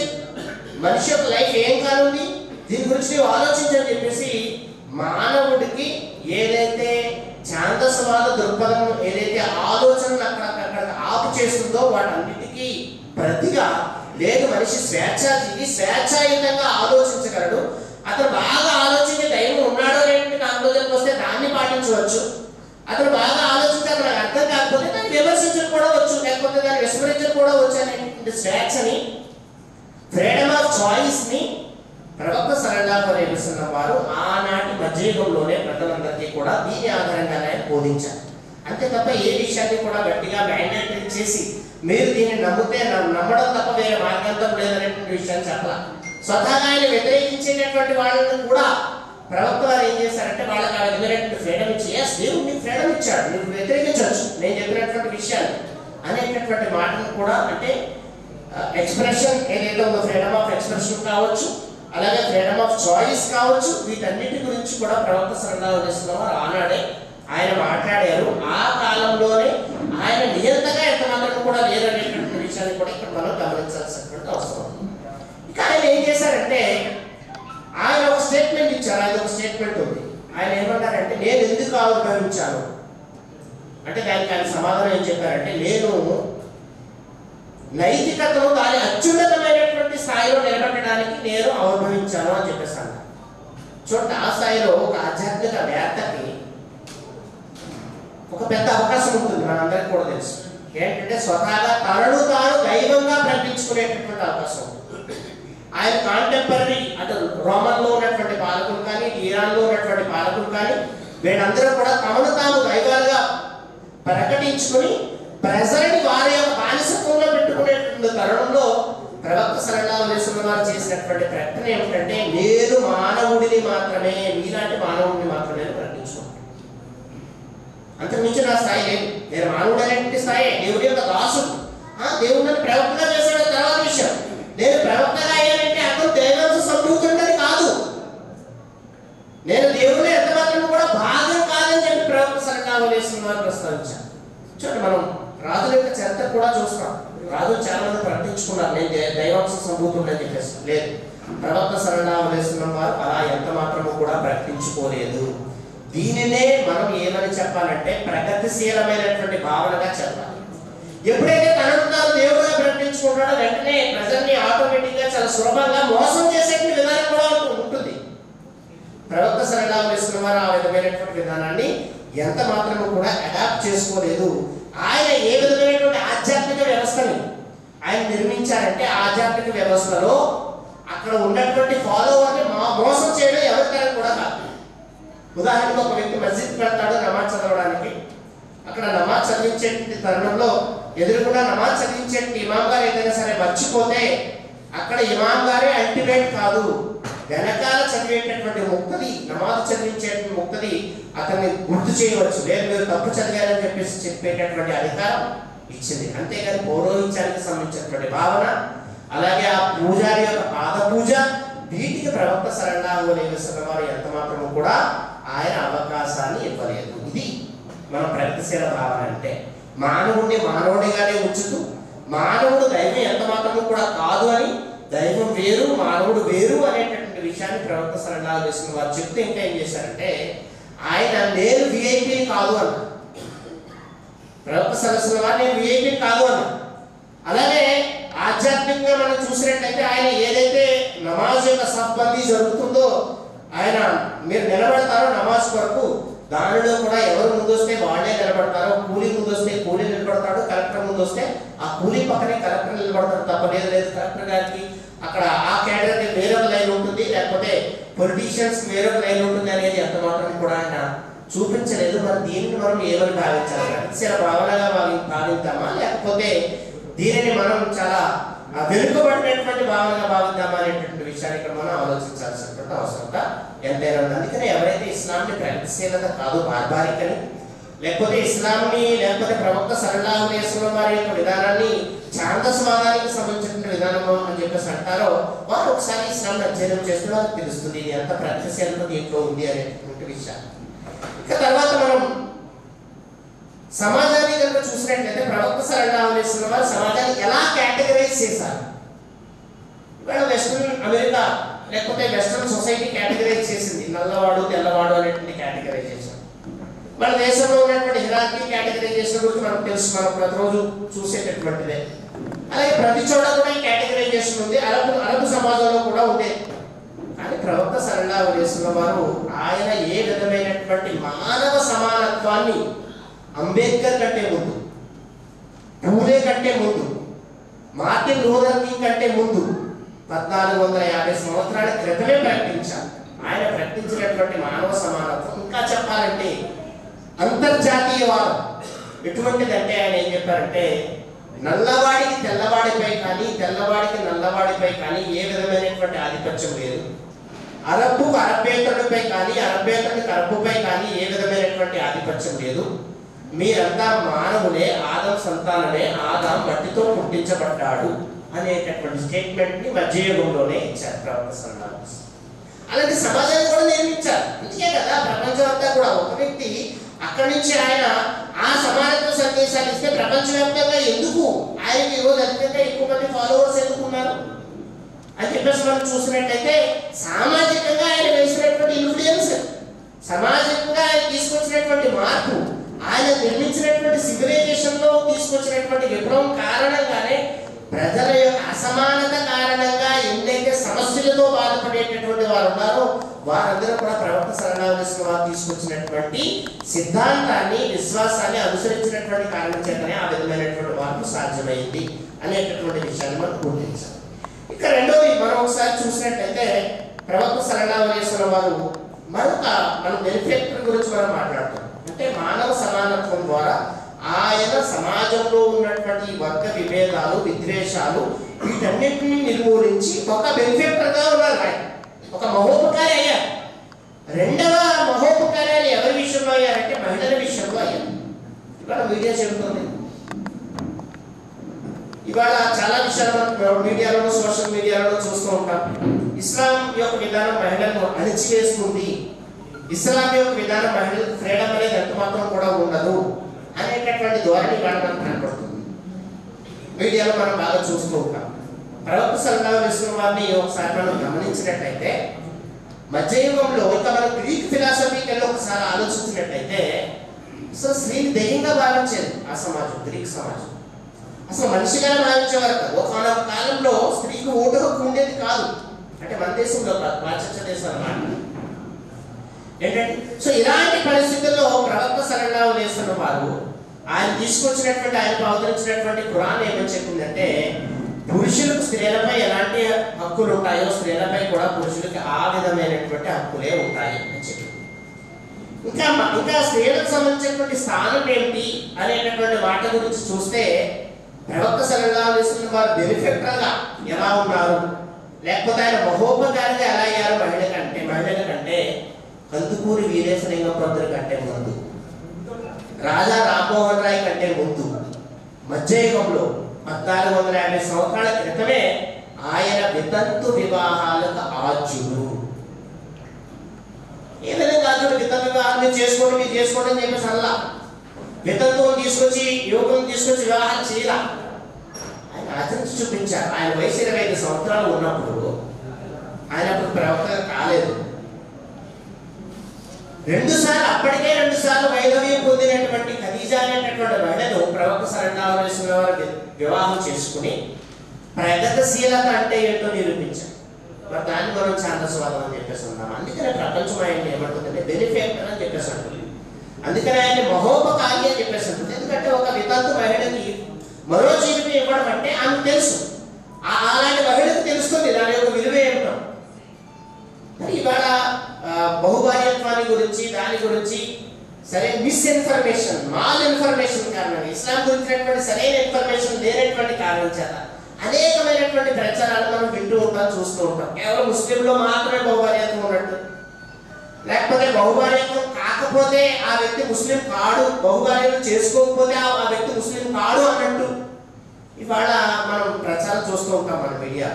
[SPEAKER 1] మనిషి యొక్క లైఫ్ ఏం కానుంది దీని గురించి నువ్వు ఆలోచించని చెప్పేసి మానవుడికి ఏదైతే ఛాందసవాద దృక్పథం ఏదైతే ఆలోచనలు అక్కడ ఆపు చేస్తుందో వాటన్నిటికీ ప్రతిగా లేదు మనిషి స్వేచ్ఛాజీవి, స్వేచ్ఛాయుతంగా ఆలోచించగలడు. అతను బాగా ఆలోచించే దైవం ఉన్నాడో లేదంటే ఆందోళనకు వస్తే దాన్ని పాటించవచ్చు. అతను బాగా ఆలోచించాలి, నాకు అర్థం కాకపోతే దాన్ని విమర్శించడం కూడా వచ్చు, లేకపోతే దాన్ని విస్మరించడం కూడా వచ్చు అనేటువంటి స్వేచ్ఛని, ఫ్రీడమ్ ఆఫ్ చాయిస్ ని ప్రవక్త సల్లల్లాహు అలైహి వసల్లం వారు ఆనాటి మధ్యయుగంలోనే ప్రజలందరికీ కూడా దీని ఆధారంగానే బోధించారు. అంతే తప్ప ఏ విషయాన్ని కూడా గట్టిగా మ్యాండేటరీ చేసి మీరు దీన్ని నమ్మితే నమ్మడం తప్ప వేరే మార్గాంతం లేదనేటువంటి విషయాన్ని చెప్పాలి. స్వతహాగా ఆయన వ్యతిరేకించేటటువంటి వాళ్ళని కూడా ప్రవక్త వారు ఏం చేశారంటే వాళ్ళకి ఆ విధమైనటువంటి ఫ్రీడమ్ ఇచ్చి, దేవుడు నీకు ఫ్రీడమ్ ఇచ్చాడు, నువ్వు వ్యతిరేకించవచ్చు నేను చెప్పినటువంటి విషయాలు అనేటటువంటి మాటను కూడా, అంటే ఎక్స్ప్రెషన్ ఏదైతే ఉందో ఫ్రీడమ్ ఆఫ్ ఎక్స్ప్రెషన్ కావచ్చు, అలాగే ఫ్రీడమ్ ఆఫ్ చాయిస్ కావచ్చు, వీటన్నిటి గురించి కూడా ప్రవక్త సల్లల్లాహు అలైహి వసల్లం వారు ఆనాడే ఆయన మాట్లాడారు. ఆ కాలంలోనే ఆయన నియంతగా ఎంతమాత్రం కూడా లేరనేటువంటి విషయాన్ని కూడా ఇక్కడ మనం గమనించాల్సినటువంటి అవసరం. ఇక ఆయన ఏం చేశారంటే ఆయన ఒక స్టేట్మెంట్ ఇచ్చారు. ఆయన ఒక స్టేట్మెంట్ ఉంది. ఆయన ఏమంటారంటే నేను ఎందుకు ఆవిర్భవించాను అంటే దానికి ఆయన సమాధానం ఏం చెప్పారంటే నేను నైతికతను దాని అత్యున్నతమైనటువంటి స్థాయిలో నిలబెట్టడానికి నేను ఆవిర్భవించాను అని చెప్పేసాను. చూడండి, ఆ స్థాయిలో ఒక ఆధ్యాత్మిక వేత్తకి ఒక పెద్ద అవకాశం ఉంటుంది, మనందరికీ కూడా తెలుసు. ఏంటంటే స్వతహాగా తనను తాను దైవంగా ప్రకటించుకునేటటువంటి అవకాశం ఉంటుంది. ఆయన కాంటెంపరీ అటు రోమన్లో ఉన్నటువంటి పాలకులు కానీ, ఇరాన్లో ఉన్నటువంటి పాలకులు కానీ, వీళ్ళందరూ కూడా తమను తాము దైవాలుగా ప్రకటించుకుని ప్రజలని వారి యొక్క బానిసత్వంలో పెట్టుకునేటువంటి తరుణంలో ప్రవక్త సల్లల్లాహు అలైహి వసల్లం వారు చేసినటువంటి ప్రకటన ఏమిటంటే నేను మానవుడిని మాత్రమే, మీలాంటి మానవుడిని మాత్రమే ప్రకటించుకున్నాను. అంతకు మించి నా స్థాయి లేదు. నేను మానవుడు అనేటువంటి స్థాయి, దేవుడి యొక్క దాసుడు. దేవుడు నన్ను ప్రవక్తగా చేశాడు తర్వాత విషయం. నేను ప్రవక్తగా అయ్యానంటే అతను దైవాంశ సంభూతుండని కాదు, నేను దేవుడిని ఎంత మాత్రం కూడా భాగం కాదని చెప్పి ప్రవక్త సల్లల్లాహు అలైహి వసల్లం వారు ప్రస్తావించారు. చూడండి, మనం రాజుల యొక్క చరిత్ర కూడా చూస్తాం. రాజులు చాలా మంది ప్రకటించుకున్నారు నేను దైవాంశ సంభూతుండని చెప్పేసి. లేదు, ప్రవక్త సల్లల్లాహు అలైహి వసల్లం వారు అలా ఎంత మాత్రము కూడా ప్రకటించుకోలేదు. దీనినే మనం ఏమని చెప్పాలంటే ప్రగతిశీలమైనటువంటి భావనగా చెప్పాలి. ఎప్పుడైతే తనను తాను దేవుడుగా ప్రకటించుకుంటాడో వెంటనే ప్రజల్ని ఆటోమేటిక్ గా చాలా సులభంగా మోసం చేసేటువంటి విధానం కూడా ఉంటుంది. ప్రవక్త సల్లల్లాహు అలైహి వసల్లం వారు ఆ విధమైనటువంటి విధానాన్ని ఎంత మాత్రము కూడా అడాప్ట్ చేసుకోలేదు. ఆయన ఏ విధమైనటువంటి ఆధ్యాత్మిక వ్యవస్థని ఆయన నిర్మించారంటే ఆధ్యాత్మిక వ్యవస్థలో అక్కడ ఉన్నటువంటి ఫాలోవర్ని మోసం చేయడం ఎవరికైనా కూడా కాదు. ఉదాహరణకు ఒక వ్యక్తి మస్జిద్కి వెళ్తాడు నమాజ్ చదవడానికి. అక్కడ నమాజ్ చదివించే తరుణంలో ఎదురుకుండా నమాజ్ చదివించే ఇమాం గారు ఏదైనా సరే మర్చిపోతే అక్కడ ఇమాం గారే అల్టిమేట్ కాదు, వెనకాల చదివేటటువంటి ముక్తది, నమాజ్ చదివించేటువంటి ముక్తది అతన్ని గుర్తు చేయవచ్చు. లేదు మీరు తప్పు చదివారని చెప్పేసి చెప్పేటటువంటి అధికారం ఇచ్చింది. అంతేగాని పౌరోహిత్యానికి సంబంధించినటువంటి భావన, అలాగే ఆ పూజారి యొక్క పాద పూజ, వీటికి ప్రవక్త సల్లల్లాహు అలైహి వసల్లం వారు ఎంత మాత్రము కూడా ఆయన అవకాశాన్ని ఇవ్వలేదు. ఇది మన ప్రగతిశీల భావన. అంటే మానవుడిని మానవుడిగానే ఉంచుతూ మానవుడు దైవం ఎంత మాత్రము కూడా కాదు అని, దైవం వేరు మానవుడు వేరు అనేటటువంటి విషయాన్ని ప్రవక్త సల్లల్లాహు అలైహి వసల్లం వారు చెప్తే ఇంకా ఏం చేశారంటే ఆయన నేను విఐపి కాదు అన్న. ప్రవక్త సల్లల్లాహు అలైహి వసల్లం వారు నేను విఐపి కాదు అన్న. అలాగే ఆధ్యాత్మికంగా మనం చూసినట్లయితే ఆయన ఏదైతే నమాజ్ యొక్క సబ్బందీ జరుగుతుందో ఆయన మీరు నిలబడతారో నమాజ్ కొరకు, దానిలో కూడా ఎవరు ముందు వస్తే వాళ్ళే నిలబడతారు. కూలీ ముందు వస్తే కూలీ నిలబడతాడు, కలెక్టర్ ముందు వస్తే ఆ కూలీ పక్కనే కలెక్టర్ నిలబడతాడు తప్ప లేదు కలెక్టర్ గారికి అక్కడ ఆ కేటగిరీ వేరొక లైన్ ఉంటుంది, లేకపోతే పొలిటీషియన్స్ వేరొక లైన్ ఉంటుంది అనేది ఎంత మాత్రం కూడా ఆయన చూపించలేదు. మరి దీనికి మనం ఏమని భావించాలి? ప్రగతిశీల భావనగా భావిద్దామా, లేకపోతే దీనిని మనం చాలా వెనుకబడినటువంటి భావనగా భావిద్దామా అనేటువంటి విషయాన్ని ఇక్కడ మనం ఆలోచించాల్సినటువంటి అవసరత ఎంతైనా ఉంది. అందుకని ఎవరైతే ఇస్లాంని ప్రగతిశీలత కాదు బార్బారిక్ అని, లేకపోతే ఇస్లాంని లేకపోతే ప్రవక్త సల్లల్లాహు అలైహి వసల్లం వారి యొక్క విధానాన్ని ఛాందస్వాదానికి సంబంధించిన విధానము అని చెప్పేసి అంటారో వారు ఒకసారి ఇస్లాంని అధ్యయనం చేస్తే వాళ్ళకి తెలుస్తుంది ఇది ఎంత ప్రగతిశీలత దీంట్లో ఉంది అనేటువంటి విషయాన్ని. ఇక తర్వాత మనం సమాజాన్ని కనుక చూసినట్లయితే ప్రవక్త సల్లల్లాహు అలైహి వసల్లం వారు సమాజాన్ని ఎలా కేటగరైజ్ చేశారు? ఇవాళ వెస్ట్రన్ అమెరికా లేకపోతే వెస్ట్రన్ సొసైటీ కేటగరైజ్ చేసింది, నల్లవాడు తెల్లవాడు అనేటువంటి కేటగరైజేషన్. మన దేశంలో ఉన్నటువంటి హిరార్కీ కేటగరైజేషన్ గురించి మనకు తెలుసు, మనం ప్రతిరోజు చూసేటటువంటిదే. అలాగే ప్రతి చోట కూడా ఈ కేటగరైజేషన్ ఉంది, అరబు సమాజంలో కూడా ఉండేది. కానీ ప్రవక్త సల్లల్లాహు అలైహి వసల్లం వారు ఆయన ఏ విధమైనటువంటి మానవ సమానత్వాన్ని అంబేద్కర్ కంటే ముందు, పూలే కంటే ముందు, మార్టిన్ లూథర్ కింగ్ కంటే ముందు 1450 సంవత్సరాల క్రితమే ప్రకటించారు. ఆయన ప్రకటించినటువంటి మానవ సమానత్వం, ఇంకా చెప్పాలంటే అంతర్జాతీయవాదం ఎటువంటిదంటే ఆయన ఏం చెప్పారంటే, నల్లవాడికి తెల్లవాడిపై కానీ తెల్లవాడికి నల్లవాడిపై కానీ ఏ విధమైనటువంటి ఆధిపత్యం లేదు, అరబ్బుకు అరబ్బేతరుడిపై కానీ అరబ్బేతరుడికి అరబ్బుపై కానీ ఏ విధమైనటువంటి ఆధిపత్యం లేదు, మీరంతా మానవులే, ఆదం సంతానమే, ఆదాం మట్టితో పుట్టించబడ్డాడు అనేటటువంటి స్టేట్మెంట్ ని మధ్యయుగంలోనే ఇచ్చారు ప్రవక్త సల్లల్లాహు అలైహి వసల్లం. అలాంటి సమాజాన్ని కూడా నిర్మించారు. అందుకే కదా ప్రపంచం అంతా కూడా ఒక వ్యక్తి అక్కడి నుంచి ఆయన ఆ సమానత్వ సందేశాలు ఇస్తే ప్రపంచవ్యాప్తంగా ఎందుకు ఆయనకి ఈరోజు అత్యంత ఎక్కువ మంది ఫాలోవర్స్ ఎందుకు ఉన్నారు అని చెప్పేసి మనం చూసినట్టయితే, సామాజికంగా ఆయన వేసినటువంటి ఇన్ఫ్లుయెన్స్, సమాజంగా ఆయన తీసుకొచ్చినటువంటి మార్పు, ఆయన నిర్మించినటువంటి సివిలైజేషన్ లో తీసుకొచ్చినటువంటి విప్లవం కారణంగానే ప్రజల యొక్క అసమానత కారణంగా ఎన్నైతే సమస్యలతో బాధపడేటటువంటి వారు ఉన్నారో వారందరూ కూడా ప్రవక్త సల్లల్లాహు అలైహి వసల్లం వారు తీసుకొచ్చినటువంటి సిద్ధాంతాన్ని, విశ్వాసాన్ని అనుసరించినటువంటి కారణం చేతనే ఆ విధమైనటువంటి మార్పు సాధ్యమైంది అనేటటువంటి విషయాన్ని మనం గుర్తించాలి. ఇక రెండోది మనం ఒకసారి చూసినట్టయితే ప్రవక్త సల్లల్లాహు అలైహి వసల్లం వారు మన బెనిఫిట్ గురించి మనం మాట్లాడుతాం. అంటే మానవ సమానత్వం ద్వారా ఆయన సమాజంలో ఉన్నటువంటి వర్గ విభేదాలు, విద్వేషాలు వీటన్నిటిని నిర్మూలించి ఒక బెనిఫిటర్గా ఉన్నారు. ఆయన ఒక మహోపకారి అయ్యారు. రెండవ మహోపకార్యాలు ఎవరి విషయంలో అయ్యారంటే మహిళల విషయంలో అయ్యారు. ఇవాళ మీడియా చెబుతుంది, ఇవాళ చాలా విషయాలు మీడియాలో, సోషల్ మీడియాలో చూస్తూ ఉంటాం. ఇస్లాం యొక్క విధానం మహిళలను అణిచివేస్తుంది, ఇస్లాం యొక్క విధానం మహిళలకు ఫ్రీడమ్ అనేది ఎంత మాత్రం కూడా ఉండదు అనేటటువంటి ధోరణి ఇవాళ మనకు కనపడుతుంది. మీడియాలో మనం బాగా చూస్తూ ఉంటాం. ప్రవక్త సల్లల్లాహు అలైహి వసల్లం వారిని ఒకసారి మనం గమనించినట్టయితే, మధ్యయుగంలో ఇంకా మనం గ్రీక్ ఫిలాసఫీకి వెళ్ళి ఒకసారి ఆలోచించినట్టయితే, అసలు స్త్రీని దెయ్యంగా భావించేది ఆ సమాజం, గ్రీక్ సమాజం. అసలు మనిషిగానే భావించేవారు కాదు. ఒకనొక కాలంలో స్త్రీకి ఓటు హక్కు ఉండేది కాదు. అంటే మన దేశంలో కాదు, పాశ్చాత్య దేశం అన్నమాట. ఏంటంటే సో ఇలాంటి పరిస్థితుల్లో ప్రవక్త సల్లల్లాహు అలైహి వసల్లం వారు ఆయన తీసుకొచ్చినటువంటి, ఆయనకు అవతరించినటువంటి ఖురాన్ ఏమని చెప్పిందంటే, పురుషులకు స్త్రీలపై ఎలాంటి హక్కులు ఉంటాయో స్త్రీలపై కూడా పురుషులకి ఆ విధమైనటువంటి హక్కులే ఉంటాయి అని చెప్పింది. ఇంకా స్త్రీలకు సంబంధించినటువంటి స్థానం ఏమిటి అనేటటువంటి మాట గురించి చూస్తే, ప్రవక్త సల్లల్లాహు అలైహి వసల్లం వారు బెనిఫిటర్గా ఎలా ఉన్నారు, లేకపోతే ఆయన మహోపకారిగా ఎలా అయ్యారు మహిళల కంటే కందుకూరి వీరేశలింగం పంతులు కంటే ముందు, రాజా రామ్మోహన్ రాయ్ కంటే ముందు, మధ్యయుగంలో 1450 సంవత్సరాల క్రితమే ఆయన వితంతు వివాహాలకు ఆద్యుడు. ఏ విధంగా ఆద్యుడు? వితంతు వివాహాలు మీరు చేసుకోండి అని చెప్పేసి అలా వితంతువుని తీసుకొచ్చి, యువకులను తీసుకొచ్చి వివాహాలు చేయాల ఆయన ఆచరించి చూపించారు. ఆయన వయసు 25 సంవత్సరాలు ఉన్నప్పుడు, ఆయన అప్పుడు ప్రవక్త కాలేదు. అప్పటికే 2 సార్లు వైధవ్యం పొందినటువంటి ఖదీజా అనేటటువంటి మహిళను ప్రవక్త సల్లల్లాహు అలైహి వసల్లం వారు వివాహం చేసుకుని ప్రగతిశీలత అంటే ఏంటో నిరూపించారు. మరి దాన్ని మనం ఛాందస్వాదం అని చెప్పేసి ఉన్నాం. అందుకనే ప్రపంచం ఆయన ఏమంటుందంటే బెనిఫిటర్ అని చెప్పేసి అంటుంది. అందుకని ఆయన మహోపకారి అని చెప్పేసి ఉంటుంది. ఎందుకంటే ఒక వితంతు మహిళకి మరో జీవితం ఇవ్వడం అంటే ఆమెకు తెలుసు, అలాంటి మహిళకు తెలుస్తుంది దాని యొక్క విలువ ఏమిటో. మరి ఇవాళ బహుభార్యత్వాన్ని గురించి దాని గురించి సరే మిస్ఇన్ఫర్మేషన్, మాల్ ఇన్ఫర్మేషన్ కారణంగా, ఇస్లాం గురించినటువంటి సరైన ఇన్ఫర్మేషన్ లేనటువంటి కారణం చేత అనేకమైనటువంటి ప్రచారాలు మనం వింటూ ఉంటాం, చూస్తూ ఉంటాం. కేవలం ముస్లింలో మాత్రమే బహుభార్యత్వం ఉన్నట్టు, లేకపోతే బహుభార్యత్వం కాకపోతే ఆ వ్యక్తి ముస్లిం కాడు, బహుభార్యను చేసుకోకపోతే ఆ వ్యక్తి ముస్లిం కాడు అన్నట్టు ఇవాళ మనం ప్రచారం చూస్తూ ఉంటాం మన మీడియా.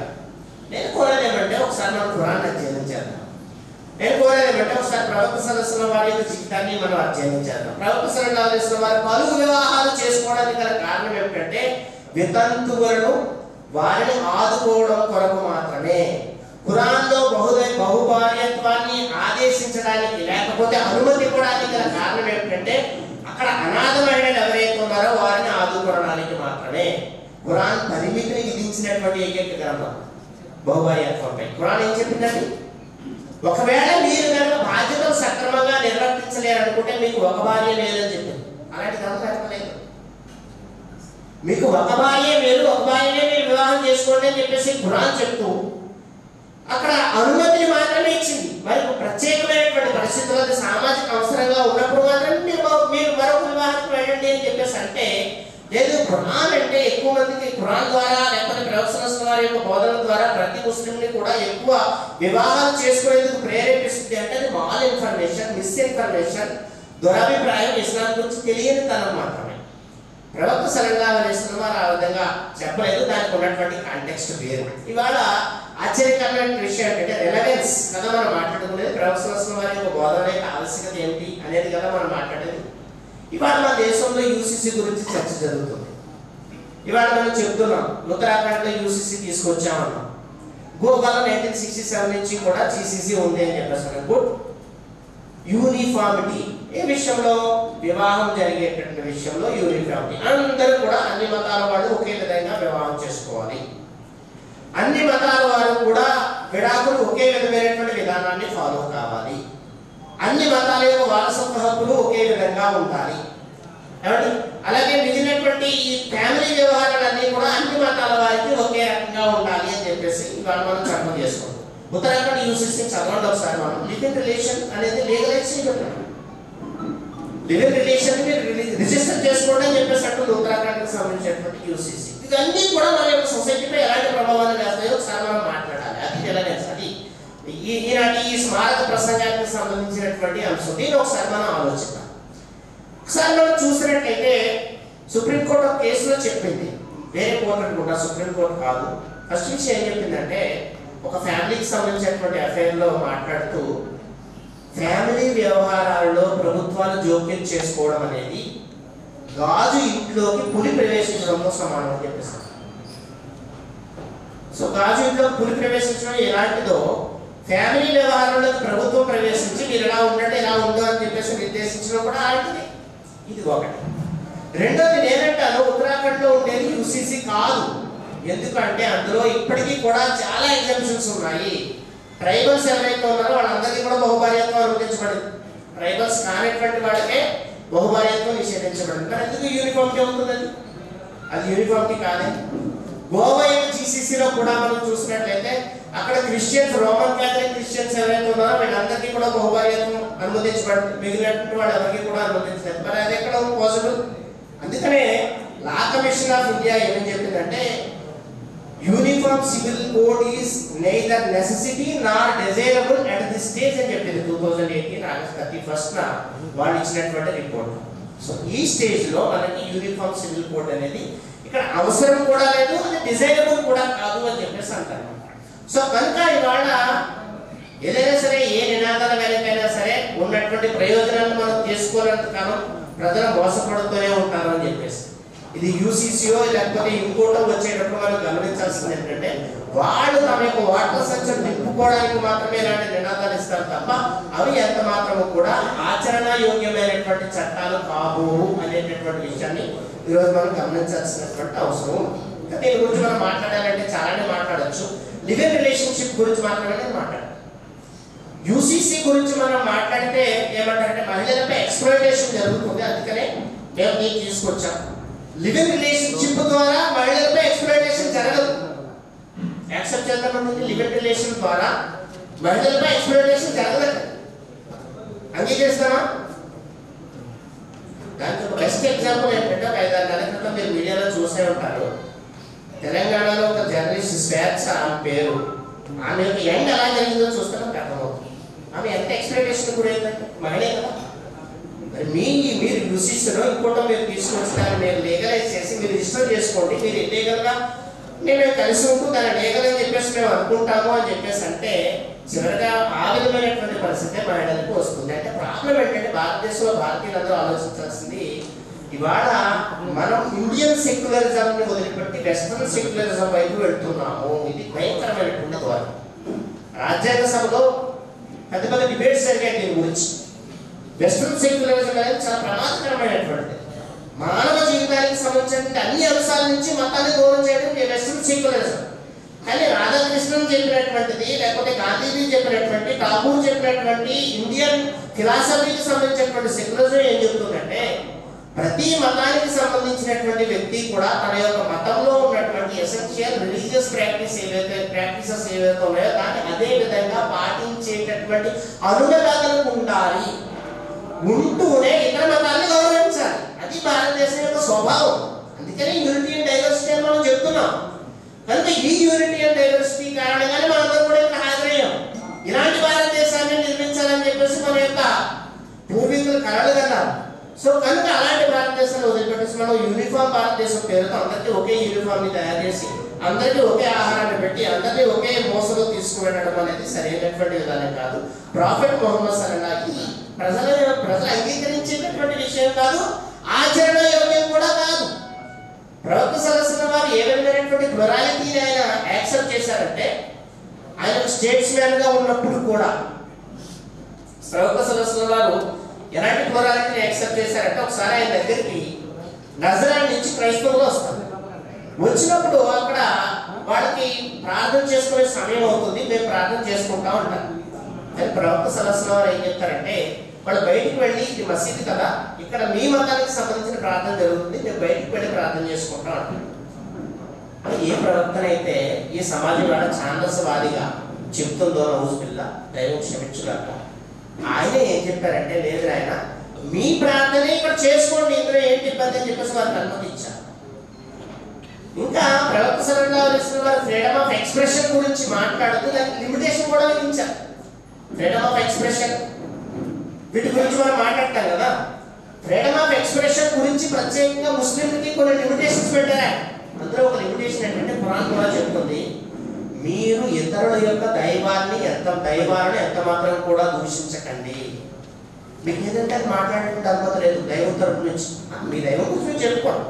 [SPEAKER 1] నేను కోరేది ఏమంటే ఒకసారి మనం ఖురాన్ అధ్యయనం చేద్దాం. నేను కోరేది ఏమంటే ఒకసారి ప్రవక్త సల్లల్లాహు అలైహి వసల్లం వారి యొక్క జీవితాన్ని మనం అధ్యయనం చేద్దాం. ప్రవక్త సల్లల్లాహు అలైహి వసల్లం వారు పలు వివాహాలు చేసుకోవడానికి గల కారణం ఏమిటంటే వితంతువులను వారిని ఆదుకోవడం కొరకు మాత్రమే. ఖురాన్లో బహుభార్యత్వాన్ని ఆదేశించడానికి లేకపోతే అనుమతి ఇవ్వడానికి గల కారణం ఏమిటంటే అక్కడ అనాథ మహిళలు ఎవరైతే ఉన్నారో వారిని ఆదుకోవడానికి మాత్రమే. ఖురాన్ పరిమితిని విధించినటువంటి ఏకైక గ్రంథం బహుభార్యత్వంపై. ఖురాన్ ఏం చెప్పిందండి? ఒకవేళ మీరు కనుక బాధ్యతలు సక్రమంగా నిర్వర్తించలేరనుకుంటే మీకు ఒక భార్య లేదని చెప్పింది. అలాంటి గ్రంథం చెప్పలేదు. మీకు ఒక భార్య మేలు, ఒక భార్యనే మీరు వివాహం చేసుకోండి అని చెప్పేసి ఖురాన్ చెప్తూ అక్కడ అనుమతిని మాత్రమే ఇచ్చింది. మరి ప్రత్యేకమైనటువంటి పరిస్థితుల్లో సామాజిక అవసరంగా ఉన్నప్పుడు మాత్రమే మీరు మరొక వివాహానికి వెళ్ళండి అని చెప్పేసి అంటే లేదు. ఖురాన్ అంటే ఎక్కువ మందికి ఖురాన్ ద్వారా లేకపోతే ప్రవక్తల వారి యొక్క బోధన ద్వారా ప్రతి ముస్లింని కూడా ఎక్కువ వివాహాలు చేసుకునేందుకు ప్రేరేపిస్తుంది అంటే అది మాల్ ఇన్ఫర్మేషన్, మిస్ఇన్ఫర్మేషన్, దురభిప్రాయం, ఇస్లాం గురించి తెలియని తనం మాత్రమే. ప్రవక్త సల్లల్లాహు అలైహి వసల్లం వారు ఆ విధంగా చెప్పలేదు. దానికి ఉన్నటువంటి కాంటెక్స్ట్ వేరు. ఇవాళ ఆశ్చర్యకరమైన విషయం ఏంటంటే రిలవెన్స్ కదా మనం మాట్లాడుకునేది. ప్రవక్త సల్లల్లాహు అలైహి వసల్లం వారి యొక్క బోధన యొక్క ఆవశ్యకత ఏమిటి అనేది కదా మనం మాట్లాడేది. ఇవాళ మన దేశంలో యూసీసీ గురించి చర్చ జరుగుతుంది. ఇవాళ మనం చెప్తున్నాం ఉత్తరాఖండ్లో యూసీసీ తీసుకొచ్చామన్నాం. గోవాలో 1967 నుంచి కూడా జీసీసీ ఉంది అని చెప్పేసి గుడ్. యూనిఫామిటీ ఏ విషయంలో? వివాహం జరిగేటటువంటి విషయంలో యూనిఫామిటీ. అందరూ కూడా అన్ని మతాల వాళ్ళు ఒకే విధంగా వివాహం చేసుకోవాలి. అన్ని మతాల వారు కూడా విడాకులు ఒకే విధమైనటువంటి విధానాన్ని ఫాలో కావాలి. అన్ని మతాల యొక్క వారసత్వ హక్కులు ఒకే విధంగా ఉండాలి. అలాగే మిగిలినటువంటి ఈ ఫ్యామిలీ వ్యవహారాలన్నీ కూడా అన్ని మతాల వారికి ఒకే రకంగా ఉండాలి అని చెప్పేసి ఇవాళ మనం చట్టం చేసుకుంటాం. ఉత్తరాఖండ్ యూసీసీ చదవండి ఒకసారి. మనం లివ్ ఇన్ రిలేషన్ అనేది లీగలైజ్ చేయబడ్డాం. లివ్ ఇన్ రిలేషన్ రిజిస్టర్ చేసుకోండి అని చెప్పేసి అంటుంది ఉత్తరాఖండ్కి సంబంధించినటువంటి యూసీసీ. ఇవన్నీ కూడా మన యొక్క సొసైటీపై ఎలాంటి ప్రభావాలు వేస్తాయో ఒకసారి మనం మాట్లాడాలి. అది రిలవెన్స్. అది ఈనాటి ఈ స్మారక ప్రసంగానికి సంబంధించినటువంటి అంశం. దీన్ని ఒకసారి మనం ఆలోచిద్దాం. ఒకసారి మనం చూసినట్లయితే సుప్రీంకోర్టు ఒక కేసులో చెప్పింది, వేరే కోర్టు అనుకుంటా, సుప్రీంకోర్టు కాదు. ఫస్ట్ విషయం ఏం చెప్పిందంటే ఒక ఫ్యామిలీకి సంబంధించినటువంటి అఫైర్లో మాట్లాడుతూ ఫ్యామిలీ వ్యవహారాల్లో ప్రభుత్వాలు జోక్యం చేసుకోవడం అనేది గాజు ఇంట్లోకి పులి ప్రవేశించడంతో సమానం అని చెప్పేసి. సో గాజు ఇంట్లోకి పులి ప్రవేశించడం ఎలాంటిదో ఫ్యామిలీ వ్యవహారంలో ప్రభుత్వం ప్రవేశించి మీరు ఎలా ఉండండి ఎలా ఉందో అని చెప్పేసి నిర్దేశించడం కూడా అలాంటిది. ఇది ఒకటి. రెండోది నేనంటాను ఉత్తరాఖండ్లో ఉండేది యూసీసీ కాదు. ఎందుకంటే అందులో ఇప్పటికీ కూడా చాలా ఎగ్జామ్షన్స్ ఉన్నాయి. ట్రైబల్స్ ఎవరైతే ఉన్నారో వాళ్ళందరికీ కూడా బహుభార్యత్వం అనుమతించబడింది. ట్రైబల్స్ కానిటువంటి వాళ్ళకే బహుభార్యత్వం నిషేధించబడింది. మరి ఎందుకు యూనిఫామిటీ అవుతుందండి? అది యూనిఫామిటీ కాదే. గోవా జీసీసీలో కూడా మనం చూసినట్లయితే అక్కడ క్రిస్టియన్స్, రోమన్ క్యాథలిక్ క్రిస్టియన్స్ ఎవరైతే ఉన్నారో వీళ్ళందరికీ కూడా బహుభార్యత్వం అనుమతించబడింది. మిగిలినటువంటి వాళ్ళు ఎవరికి కూడా అనుమతించలేదు. మరి అది ఎక్కడ పాసిబుల్? అందుకనే లా కమిషన్ ఆఫ్ ఇండియా ఏమని చెప్పిందంటే uniform civil code is neither necessity Nar desirable at this stage అని చెప్పింది 2018 ఆగస్ట్ 31న వాళ్ళు ఇచ్చినటువంటి రిపోర్ట్. సో ఈ స్టేజ్ లో మనకి యూనిఫామ్ సివిల్ కోడ్ అనేది ఇక్కడ అవసరం కూడా లేదు, అది డిజైరబుల్ కూడా కాదు అని చెప్పేసి అంటారు. సో కనుక ఇవాళ ఏదైనా సరే ఏ నినాదాల వెనకైనా సరే ఉన్నటువంటి ప్రయోజనాలను మనం తీసుకోవాలంత కాలం ప్రజలు మోసపడుతూనే ఉంటారు అని చెప్పేసి. ఇది యూసీసీఓ లేకపోతే ఇంకోటో వచ్చేటప్పుడు మనం గమనించాల్సింది ఏంటంటే వాళ్ళు తమ యొక్క వాటర్ సంచులు నింపుకోవడానికి మాత్రమే ఇలాంటి నినాదాలు ఇస్తారు తప్ప అవి ఎంత మాత్రము కూడా ఆచరణ యోగ్యమైనటువంటి చట్టాలు కావు అనేటటువంటి విషయాన్ని ఈరోజు మనం గమనించాల్సినటువంటి అవసరం ఉంది. ఇంకా దీని గురించి మనం మాట్లాడాలంటే చాలానే మాట్లాడచ్చు. లివ్ ఇన్ రిలేషన్షిప్ గురించి మాత్రమే నేను మాట్లాడాను. యూసీసీ గురించి మనం మాట్లాడితే ఏమంటారంటే మహిళలపై ఎక్స్‌ప్లాయిటేషన్ జరుగుతుంది, అందుకనే మేము దీన్ని తీసుకొచ్చాం. లివ్ ఇన్ రిలేషన్షిప్ ద్వారా మహిళలపై ఎక్స్‌ప్లాయిటేషన్ జరగదు. యాక్సెప్ట్ చేద్దామంటే లివ్ ఇన్ రిలేషన్ ద్వారా మహిళలపై ఎక్స్‌ప్లాయిటేషన్ జరగదు. అంగీకరిస్తామా? దానికి ఒక బెస్ట్ ఎగ్జాంపుల్ ఏంటంటే ఒక 5-6 నెలల క్రితం మీరు మీడియాలో చూసే ఉంటారు. తెలంగాణలో ఒక జర్నలిస్ట్ స్వేచ్ఛ ఆమె పేరు, ఆమె యొక్క ఎండ్ ఎలా జరిగిందో చూస్తే మనకు అర్థమవుతుంది. ఆమె ఎంత ఎక్స్‌ప్లాయిటేషన్ కూడా ఏంటంటే మహిళే కదా. మరి మీరు యూసీసీలో ఇంకోటో మీరు తీసుకొచ్చిన మీరు లీగలైజ్ చేసి మీరు రిజిస్టర్ చేసుకోండి, మీరు ఇల్లీగల్గా మేము కలిసి ఉంటూ దాన్ని లీగల్ అని చెప్పేసి మేము అనుకుంటాము అని చెప్పేసి అంటే చివరిగా ఆ విధమైనటువంటి పరిస్థితి మహిళలకు వస్తుంది. అంటే ప్రాబ్లం ఏంటంటే భారతదేశంలో భారతీయులందరూ ఆలోచించాల్సింది ఇవాళ మనం ఇండియన్ సెక్యులరిజంని వదిలిపెట్టి వెస్ట్రన్ సెక్యులరిజం వైపు వెళ్తున్నాము. ఇది భయంకరమైనటువంటి ద్వారా రాజ్యాంగ సభలో పెద్ద పెద్ద డిబేట్స్ జరిగాయి దీని గురించి. వెస్ట్రన్ సెక్యులరిజం అనేది చాలా ప్రమాదకరమైనటువంటిది. మానవ జీవితానికి సంబంధించిన అన్ని అంశాల నుంచి మతాన్ని దూరం చేయడం వెస్ట్రన్ సెక్యులరిజం. కానీ రాధాకృష్ణన్ చెప్పినటువంటిది, లేకపోతే గాంధీజీ చెప్పినటువంటి, ఠాకూర్ చెప్పినటువంటి ఇండియన్ ఫిలాసఫీకి సంబంధించినటువంటి సెక్యులరిజం ఏం చెప్తుందంటే, ప్రతి మతానికి సంబంధించినటువంటి వ్యక్తి కూడా తన యొక్క మతంలో ఉన్నటువంటి ఎసెన్షియల్ రిలీజియస్ ప్రాక్టీసెస్ ఏవైతే ఉన్నాయో దాన్ని అదే విధంగా పాటించేటటువంటి అనుగతలకు ఉండాలి. ఉంటూనే ఇతర మతాన్ని గౌరవించాలి. అది భారతదేశం యొక్క స్వభావం. అందుకని యూనిటీ అండ్ డైవర్సిటీ అని మనం చెప్తున్నాం. కనుక ఈ యూనిటీ అండ్ డైవర్సిటీ కారణంగానే మనందరం కూడా ఇక్కడ హాజరయ్యాం. ఇలాంటి భారతదేశాన్ని నిర్మించాలని చెప్పేసి మన యొక్క పూర్వీకులు కలలు కన్నారు. సో కనుక అలాంటి భారతదేశాన్ని వదిలిపెట్టేసి మనం యూనిఫామ్ భారతదేశం పేరుతో అందరికీ ఒకే యూనిఫామ్ ని తయారు చేసి, అందరికీ ఒకే ఆహారాన్ని పెట్టి, అందరినీ ఒకే మోసలో తీసుకువెళ్ళడం అనేది సరైనటువంటి విధానం కాదు. ప్రాఫెట్ మొహమ్మద్ సల్లల్లాహు ప్రజలు అంగీకరించేటటువంటి విషయం కాదు, ఆచరణ యోగ్యం కూడా కాదు. ప్రవక్త సల్లల్లాహు వారు ఏ విధమైనటువంటి ప్లొరాలిటీని ఆయన యాక్సెప్ట్ చేశారంటే, ఆయన స్టేట్స్ మ్యాన్ గా ఉన్నప్పుడు కూడా ప్రవక్త సల్లల్లాహు వారు ఎలాంటి ప్లొరాలిటీని యాక్సెప్ట్ చేశారంటే, ఒకసారి ఆయన దగ్గరికి నజరాన్ నుంచి క్రైస్తవులు వస్తారు. వచ్చినప్పుడు అక్కడ వాళ్ళకి ప్రార్థన చేసుకునే సమయం అవుతుంది, మేము ప్రార్థన చేసుకుంటా ఉంటాం. కానీ ప్రవక్త సల్లల్లాహు వారు ఏం చెప్తారంటే, వాళ్ళు బయటికి వెళ్ళి, ఇది మసీదు కదా, ఇక్కడ మీ మతానికి సంబంధించిన ప్రార్థన జరుగుతుంది, మేము బయటికి వెళ్ళి ప్రార్థన చేసుకుంటాం అంటారు. ఏ ప్రవక్తనైతే ఈ సమాజం వాళ్ళ ఛాందసవాదిగా చెప్తుందో నౌజుబిల్లా, దైవం క్షమించుగాక, ఆయన ఏం చెప్పారంటే, లేదు ఆయన మీ ప్రార్థనే ఇక్కడ చేసుకోండి, ఇందులో ఏంటి ఇబ్బంది అని చెప్పేసి వారికి అనుమతించారు. ఇంకా ప్రవక్త సల్లల్లాహు అలైహి వసల్లం వారు ఫ్రీడమ్ ఆఫ్ ఎక్స్ప్రెషన్ గురించి మాట్లాడుతూ దానికి లిమిటేషన్ కూడా విధించారు. ఫ్రీడమ్ ఆఫ్ ఎక్స్ప్రెషన్ వీటి గురించి మనం మాట్లాడతాం కదా. ఫ్రీడమ్ ఆఫ్ ఎక్స్ప్రెషన్ గురించి ప్రత్యేకంగా ముస్లింలకి కొన్ని లిమిటేషన్స్ పెట్టారు. అందులో ఒక లిమిటేషన్ ఏంటంటే, ఖురాన్ కూడా చెప్తుంది, మీరు ఇతరుల యొక్క దైవాన్ని ఎంత మాత్రం కూడా దూషించకండి. మీకు ఏదంటే అది మాట్లాడేటువంటి అనుమతి లేదు దైవం తరపు నుంచి. మీ దైవం గురించి మీరు చెప్పుకోండి,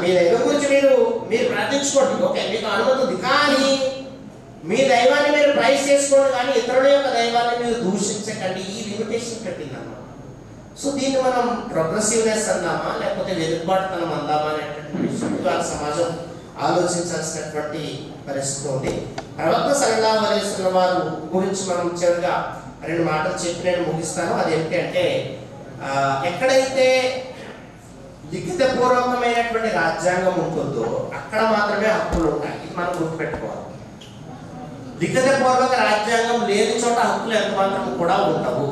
[SPEAKER 1] మీ దైవం గురించి మీరు ప్రార్థించుకోండి, ఓకే, మీకు అనుమతి ఉంది. కానీ మీ దైవాన్ని మీరు ప్రైజ్ చేసుకోండి, కానీ ఇతరుల యొక్క దైవాన్ని మీరు దూషించకండి. ఈ లిమిటేషన్ పెట్టిందన్నమాట. సో దీన్ని మనం ప్రోగ్రెసివ్నెస్ అందామా, లేకపోతే వెనుకబాటుతనం అందామా అనేటువంటి విషయం ఇవాళ సమాజం ఆలోచించాల్సినటువంటి పరిస్థితి ఉంది. ప్రవక్త సల్లల్లాహు అలైహి వసల్లం వారు గురించి మనం చివరిగా 2 మాటలు చెప్పి నేను ముగిస్తాను. అదేంటంటే, ఎక్కడైతే లిఖితపూర్వకమైనటువంటి రాజ్యాంగం ఉంటుందో అక్కడ మాత్రమే హక్కులు ఉంటాయి. ఇది మనం గుర్తుపెట్టుకోవాలి. లిఖితపూర్వక రాజ్యాంగం లేని చోట హక్కులు ఎంత మాత్రం కూడా ఉండవు.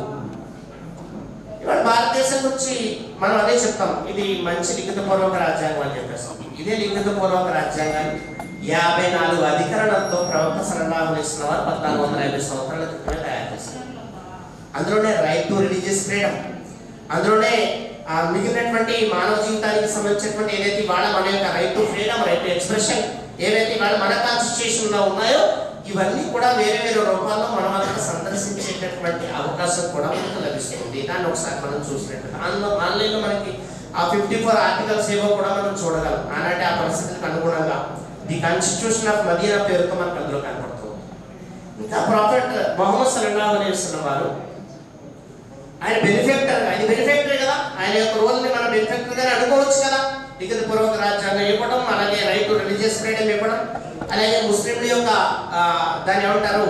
[SPEAKER 1] ఇవాళ భారతదేశం గురించి మనం అదే చెప్తాం, ఇది మంచి లిఖితపూర్వక రాజ్యాంగం అని చెప్పేస్తాం. ఇదే లిఖితపూర్వక రాజ్యాంగాన్ని 54 అధికరణలతో ప్రవక్త సల్లల్లాహు అలైహి వసల్లం వారు 1450 సంవత్సరాల క్రితమే తయారు చేశారు. అందులోనే రైట్ టు రిలీజియస్ ఫ్రీడమ్, అందులోనే మిగిలినటువంటి మానవ జీవితానికి సంబంధించినటువంటి ఏదైతే మన యొక్క right to freedom, right to expression ఏవైతే మన కాన్స్టిట్యూషన్ లో ఉన్నాయో ఇవన్నీ కూడా వేరే వేరే రూపాల్లో మన వరకు సందర్శించేటటువంటి అవకాశం కూడా మనకు లభిస్తుంది. దాన్ని ఒకసారి మనం చూసినట్టు ఆన్లైన్లో మనకి ఆ 54 ఆర్టికల్స్ ఏవో కూడా మనం చూడగలం. ఆనాటి ఆ పరిస్థితులకు అనుగుణంగా ది కాన్స్టిట్యూషన్ ఆఫ్ మదీనా పేరుతో మనకు అందులో కనపడుతుంది. ఇంకా ప్రాఫెట్ మొహమ్మద్ సల్లల్లాహు అలైహి వసల్లం వారు ఆయన బెనిఫెక్టరే కదా, ఆయన యొక్క రోల్ని మనం బెనిఫెక్టర్ గానే అనుకోవచ్చు కదా. లిఖితపూర్వక రాజ్యాంగం ఇవ్వడం, అలాగే రైట్ టు రిలీజియస్ ఫ్రీడమ్ ఇవ్వడం, అలాగే ముస్లింల యొక్క దాన్ని ఏమంటారు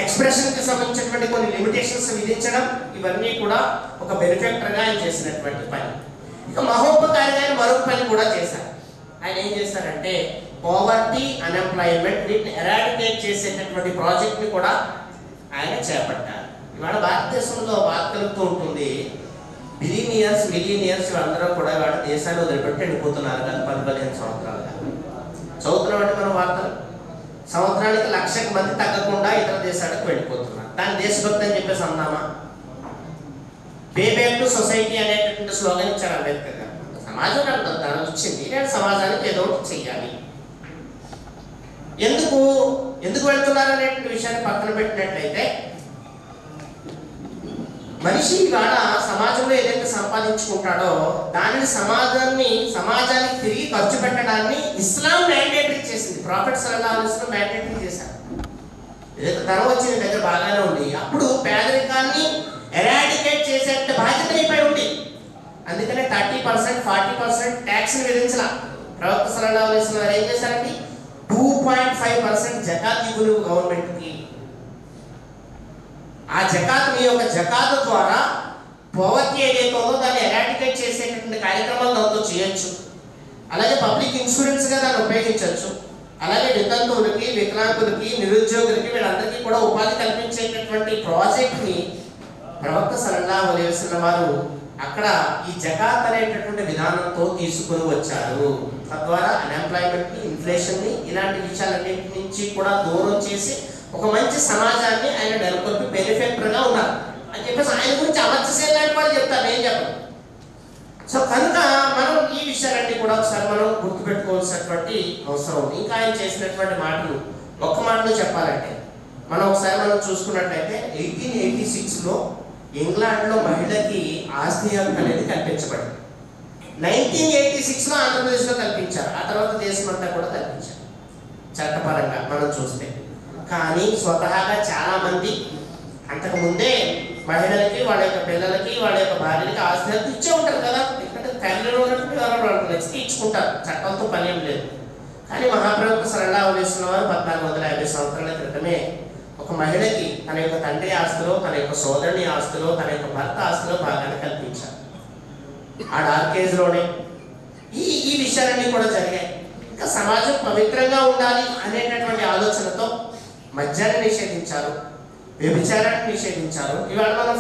[SPEAKER 1] ఎక్స్ప్రెషన్ కి సంబంధించినటువంటి కొన్ని లిమిటేషన్స్ విధించడం, ఇవన్నీ కూడా ఒక బెనిఫెక్టర్ గా ఆయన చేసినటువంటి పని. ఇక మహోపకారిగా ఆయన మరొక పని కూడా చేశారు. ఆయన ఏం చేశారంటే, పోవర్టీ, అన్ఎంప్లాయ్మెంట్ వీటిని ఎరాడికేట్ చేసేటటువంటి ప్రాజెక్ట్ ని కూడా ఆయన చేపట్టారు. ఇవాళ భారతదేశంలో బాధ కలుగుతూ ఉంటుంది, బిలియనియర్స్ మిలియనియర్స్ అందరూ కూడా ఇవాళ దేశాన్ని వదిలిపెట్టి వెళ్ళిపోతున్నారు కదా 10-15 సంవత్సరాలుగా. చదువుతున్నాం అంటే మనం వార్తలు, సంవత్సరానికి 1,00,000 మంది తగ్గకుండా ఇతర దేశాలకు వెళ్ళిపోతున్నారు. దాని దేశభక్తి అని చెప్పేసి అందామా? పే బ్యాక్ టు సొసైటీ అనేటటువంటి స్లోగన్ ఇచ్చారు అంబేద్కర్ గారు. సమాజం నాకు దాని వచ్చింది, నేను సమాజానికి ఏదో ఒకటి చెయ్యాలి. ఎందుకు వెళ్తున్నారు అనేటువంటి విషయాన్ని పక్కన పెట్టినట్లయితే, మనిషి ఇవాళ సమాజంలో ఏదైతే సంపాదించుకుంటాడో దానిని సమాజానికి తిరిగి ఖర్చు పెట్టడాన్ని ఇస్లాం మ్యాండేటరీ చేసింది. ప్రాఫెట్ సల్లల్లాహు అలైహి వసల్లం మ్యాండేటరీ చేశారు. ఏదైతే ధనం వచ్చిన దగ్గర బాగానే ఉంది, అప్పుడు పేదరికాన్ని ఎరాడికేట్ చేసే బాధ్యత నీపై ఉంది. అందుకనే 30%, 40% ట్యాక్స్ని విధించాల. ప్రవక్త సల్లల్లాహు అలైహి వసల్లం ఏం చేశారండి? 2.5% జకాత్ ఇవ్వు గవర్నమెంట్కి. ఆ జకాత్, మీ యొక్క జకాత్ ద్వారా పవర్టీ ఏదైతే ఉందో దాన్ని ఎరాడికేట్ చేసేటటువంటి కార్యక్రమాలు దాంతో చేయొచ్చు. అలాగే పబ్లిక్ ఇన్సూరెన్స్గా దాన్ని ఉపయోగించవచ్చు. అలాగే వితంతువులకి, వికలాంగులకి, నిరుద్యోగులకి, వీళ్ళందరికీ కూడా ఉపాధి కల్పించేటటువంటి ప్రాజెక్ట్ని ప్రవక్త సల్లల్లాహు అలైహి వసల్లం వారు అక్కడ ఈ జకాత్ అనేటటువంటి విధానంతో తీసుకుని వచ్చారు. తద్వారా అన్ఎంప్లాయ్మెంట్ని, ఇన్ఫ్లేషన్ని, ఇలాంటి విషయాలన్నింటి నుంచి కూడా దూరం చేసి ఒక మంచి సమాజాన్ని ఆయన నెలకొల్పి బెనిఫిటర్గా ఉన్నారు అని చెప్పేసి ఆయన గురించి అమర్చసేన్ లాంటి వాళ్ళు చెప్తారు, నేను చెప్పను. సో కనుక మనం ఈ విషయాలన్నీ కూడా ఒకసారి మనం గుర్తుపెట్టుకోవాల్సినటువంటి అవసరం ఉంది. ఇంకా ఆయన చేసినటువంటి మాటలు ఒక్క మాటలో చెప్పాలంటే, మనం ఒకసారి మనం చూసుకున్నట్లయితే 1886లో ఇంగ్లాండ్లో మహిళకి ఆస్తి హక్కు అనేది కల్పించబడింది. 1986లో ఆంధ్రప్రదేశ్లో కల్పించారు. ఆ తర్వాత దేశం అంతా కూడా కల్పించారు చట్టపరంగా మనం చూస్తే. కానీ స్వతహాగా చాలా మంది అంతకుముందే మహిళలకి, వాళ్ళ యొక్క పిల్లలకి, వాళ్ళ యొక్క భార్యలకి ఆస్తి హక్కు ఇచ్చే ఉంటారు కదా. ఎందుకంటే తల్లిలో ఉన్నట్టు ఇచ్చుకుంటారు, చట్టంతో పని ఏం లేదు. కానీ మహాప్రవక్త సల్లల్లాహు అలైహి వసల్లం వారు 1450 సంవత్సరాల క్రితమే ఒక మహిళకి తన యొక్క తండ్రి ఆస్తిలో, తన యొక్క సోదరుని ఆస్తిలో, తన యొక్క భర్త ఆస్తిలో భాగాన్ని కల్పించారు. ఆ డార్క్ ఏజ్లోనే ఈ విషయాలన్నీ కూడా జరిగాయి. ఇంకా సమాజం పవిత్రంగా ఉండాలి అనేటటువంటి ఆలోచనతో మద్యాన్ని నిషేధించారు, వ్యభిచారాన్ని నిషేధించారు. ఇవాళ మనం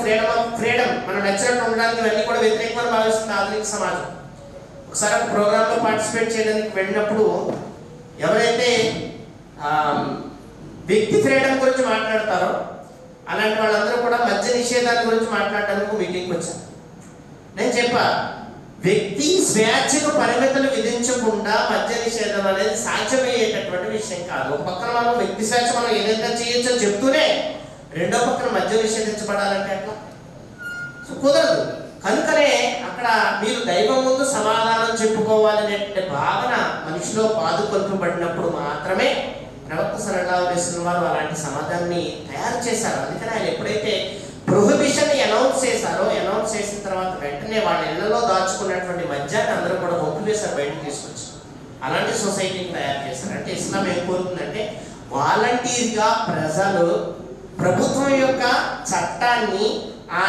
[SPEAKER 1] ఫ్రీడమ్ మనం నచ్చినట్టు ఉండడానికి ఇవన్నీ కూడా వ్యతిరేకంగా భావిస్తుంది ఆధునిక సమాజం. ఒకసారి ఒక ప్రోగ్రాంలో పార్టిసిపేట్ చేయడానికి వెళ్ళినప్పుడు ఎవరైతే వ్యక్తి ఫ్రీడమ్ గురించి మాట్లాడతారో అలాంటి వాళ్ళందరూ కూడా మద్య నిషేధాల గురించి మాట్లాడడానికి మీటింగ్కి వచ్చారు. నేను చెప్పా, వ్యక్తి స్వేచ్ఛకు పరిమితులు విధించకుండా మద్య నిషేధం అనేది సాధ్యమయ్యేటటువంటి విషయం కాదు. ఒక పక్కన మనం వ్యక్తి స్వేచ్ఛ మనం ఏదైనా చేయొచ్చో చెప్తూనే రెండో పక్కన మద్యం నిషేధించబడాలంటే అట్లా కుదరదు. కనుకనే అక్కడ మీరు దైవం ముందు సమాధానం చెప్పుకోవాలనే భావన మనిషిలో పాదుకొల్పబడినప్పుడు మాత్రమే ప్రవక్త సల్లల్లాహు అలైహి వసల్లం వారు అలాంటి సమాధానాన్ని తయారు చేశారు. అందుకని ఆయన ఎప్పుడైతే ప్రొహిబిషన్ అనౌన్స్ చేసిన తర్వాత వెంటనే వాళ్ళ ఇళ్లలో దాచుకున్నటువంటి మద్యాన్ని అందరూ కూడా ఒప్పివేశారు, బయటకు తీసుకొచ్చి అలాంటి సొసైటీని తయారు చేశారు. అంటే ఇస్లాం ఏం కోరుతుందంటే వాలంటీర్గా ప్రజలు ప్రభుత్వం యొక్క చట్టాన్ని, ఆ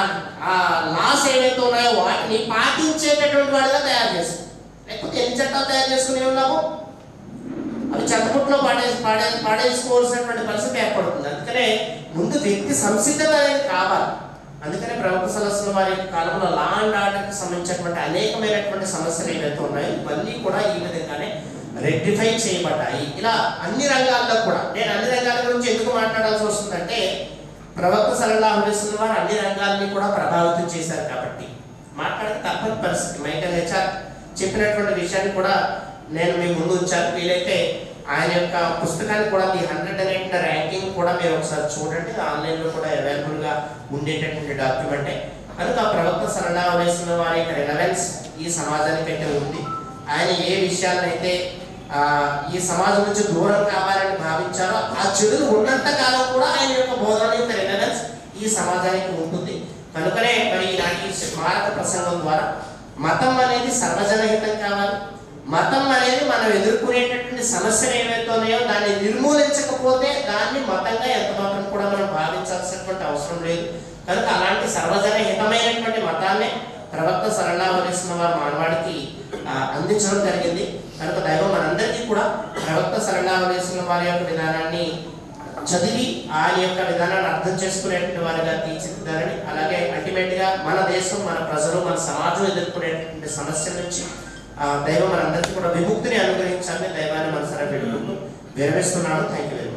[SPEAKER 1] లాస్ ఏవైతే ఉన్నాయో వాటిని పాటించేటటువంటి వాడిగా తయారు చేస్తారు. లేకపోతే ఎన్ని చట్టాలు తయారు చేసుకుని ఉన్నాము అవి చెత్తపుట్లో పాడేసుకోవాల్సినటువంటి పరిస్థితి ఏర్పడుతుంది. అందుకనే ముందు వ్యక్తి సంసిద్ధత అనేది కావాలి. అందుకనే ప్రవక్త సల్లల్లాహు అలైహి వసల్లం వారి కాలంలో లా అండ్ ఆర్డర్కి సంబంధించినటువంటి అనేకమైనటువంటి సమస్యలు ఏవైతే ఉన్నాయో ఇవన్నీ కూడా ఈ విధంగానే రెక్టిఫై చేయబడ్డాయి. ఇలా అన్ని రంగాల్లో కూడా, నేను అన్ని రంగాల గురించి ఎందుకు మాట్లాడాల్సి వస్తుందంటే ప్రవక్త సల్లల్లాహు అలైహి వసల్లం వారు అన్ని రంగాల్ని కూడా ప్రభావితం చేశారు కాబట్టి మాట్లాడితే తప్పని పరిస్థితి. మైకేల్ హెచ్ఆర్ చెప్పినటువంటి విషయాన్ని కూడా నేను మీ ముందు ఉంచాను. వీలైతే ఆయన యొక్క పుస్తకాన్ని కూడా ది 108 ర్యాంకింగ్ కూడా మీరు ఒకసారి చూడండి. ఆన్లైన్లో కూడా అవైలబుల్గా ఉండేటటువంటి డాక్యుమెంటే. కనుక ప్రవక్త సల్లల్లాహు అలైహి వసల్లం వారి యొక్క రిలవెన్స్ ఈ సమాజానికైతే ఉంది. ఆయన ఏ విషయాలైతే ఈ సమాజం నుంచి దూరం కావాలని భావించారో ఆ చెడులు ఉన్నంత కాలం కూడా ఆయన యొక్క బోధన యొక్క రిలవెన్స్ ఈ సమాజానికి ఉంటుంది. కనుకనే మరి ఈనాటి స్మారక ప్రసంగం ద్వారా మతం అనేది సర్వజనహితం కావాలి. మతం అనేది మనం ఎదుర్కొనేటటువంటి సమస్యలు ఏవైతే ఉన్నాయో దాన్ని నిర్మూలించకపోతే దాన్ని మతంగా ఎంత మాత్రం కూడా మనం భావించాల్సినటువంటి అవసరం లేదు. కనుక అలాంటి సర్వజన హితమైనటువంటి మతాన్ని ప్రవక్త సల్లల్లాహు అలైహి వసల్లం వారు మానవాడికి అందించడం జరిగింది. కనుక దైవం మనందరికీ కూడా ప్రవక్త సల్లల్లాహు అలైహి వసల్లం వారి యొక్క విధానాన్ని చదివి ఆయన యొక్క విధానాన్ని అర్థం చేసుకునేటువంటి వారిగా తీర్చిదిద్దారని, అలాగే అల్టిమేట్గా మన దేశం, మన ప్రజలు, మన సమాజం ఎదుర్కొనేటువంటి సమస్యల నుంచి దైవం మనందరికీ కూడా విముక్తిని అనుగ్రహించాలని దైవాన్ని మనసారా పెట్టుకుంటూ విరమిస్తున్నాను. Thank you.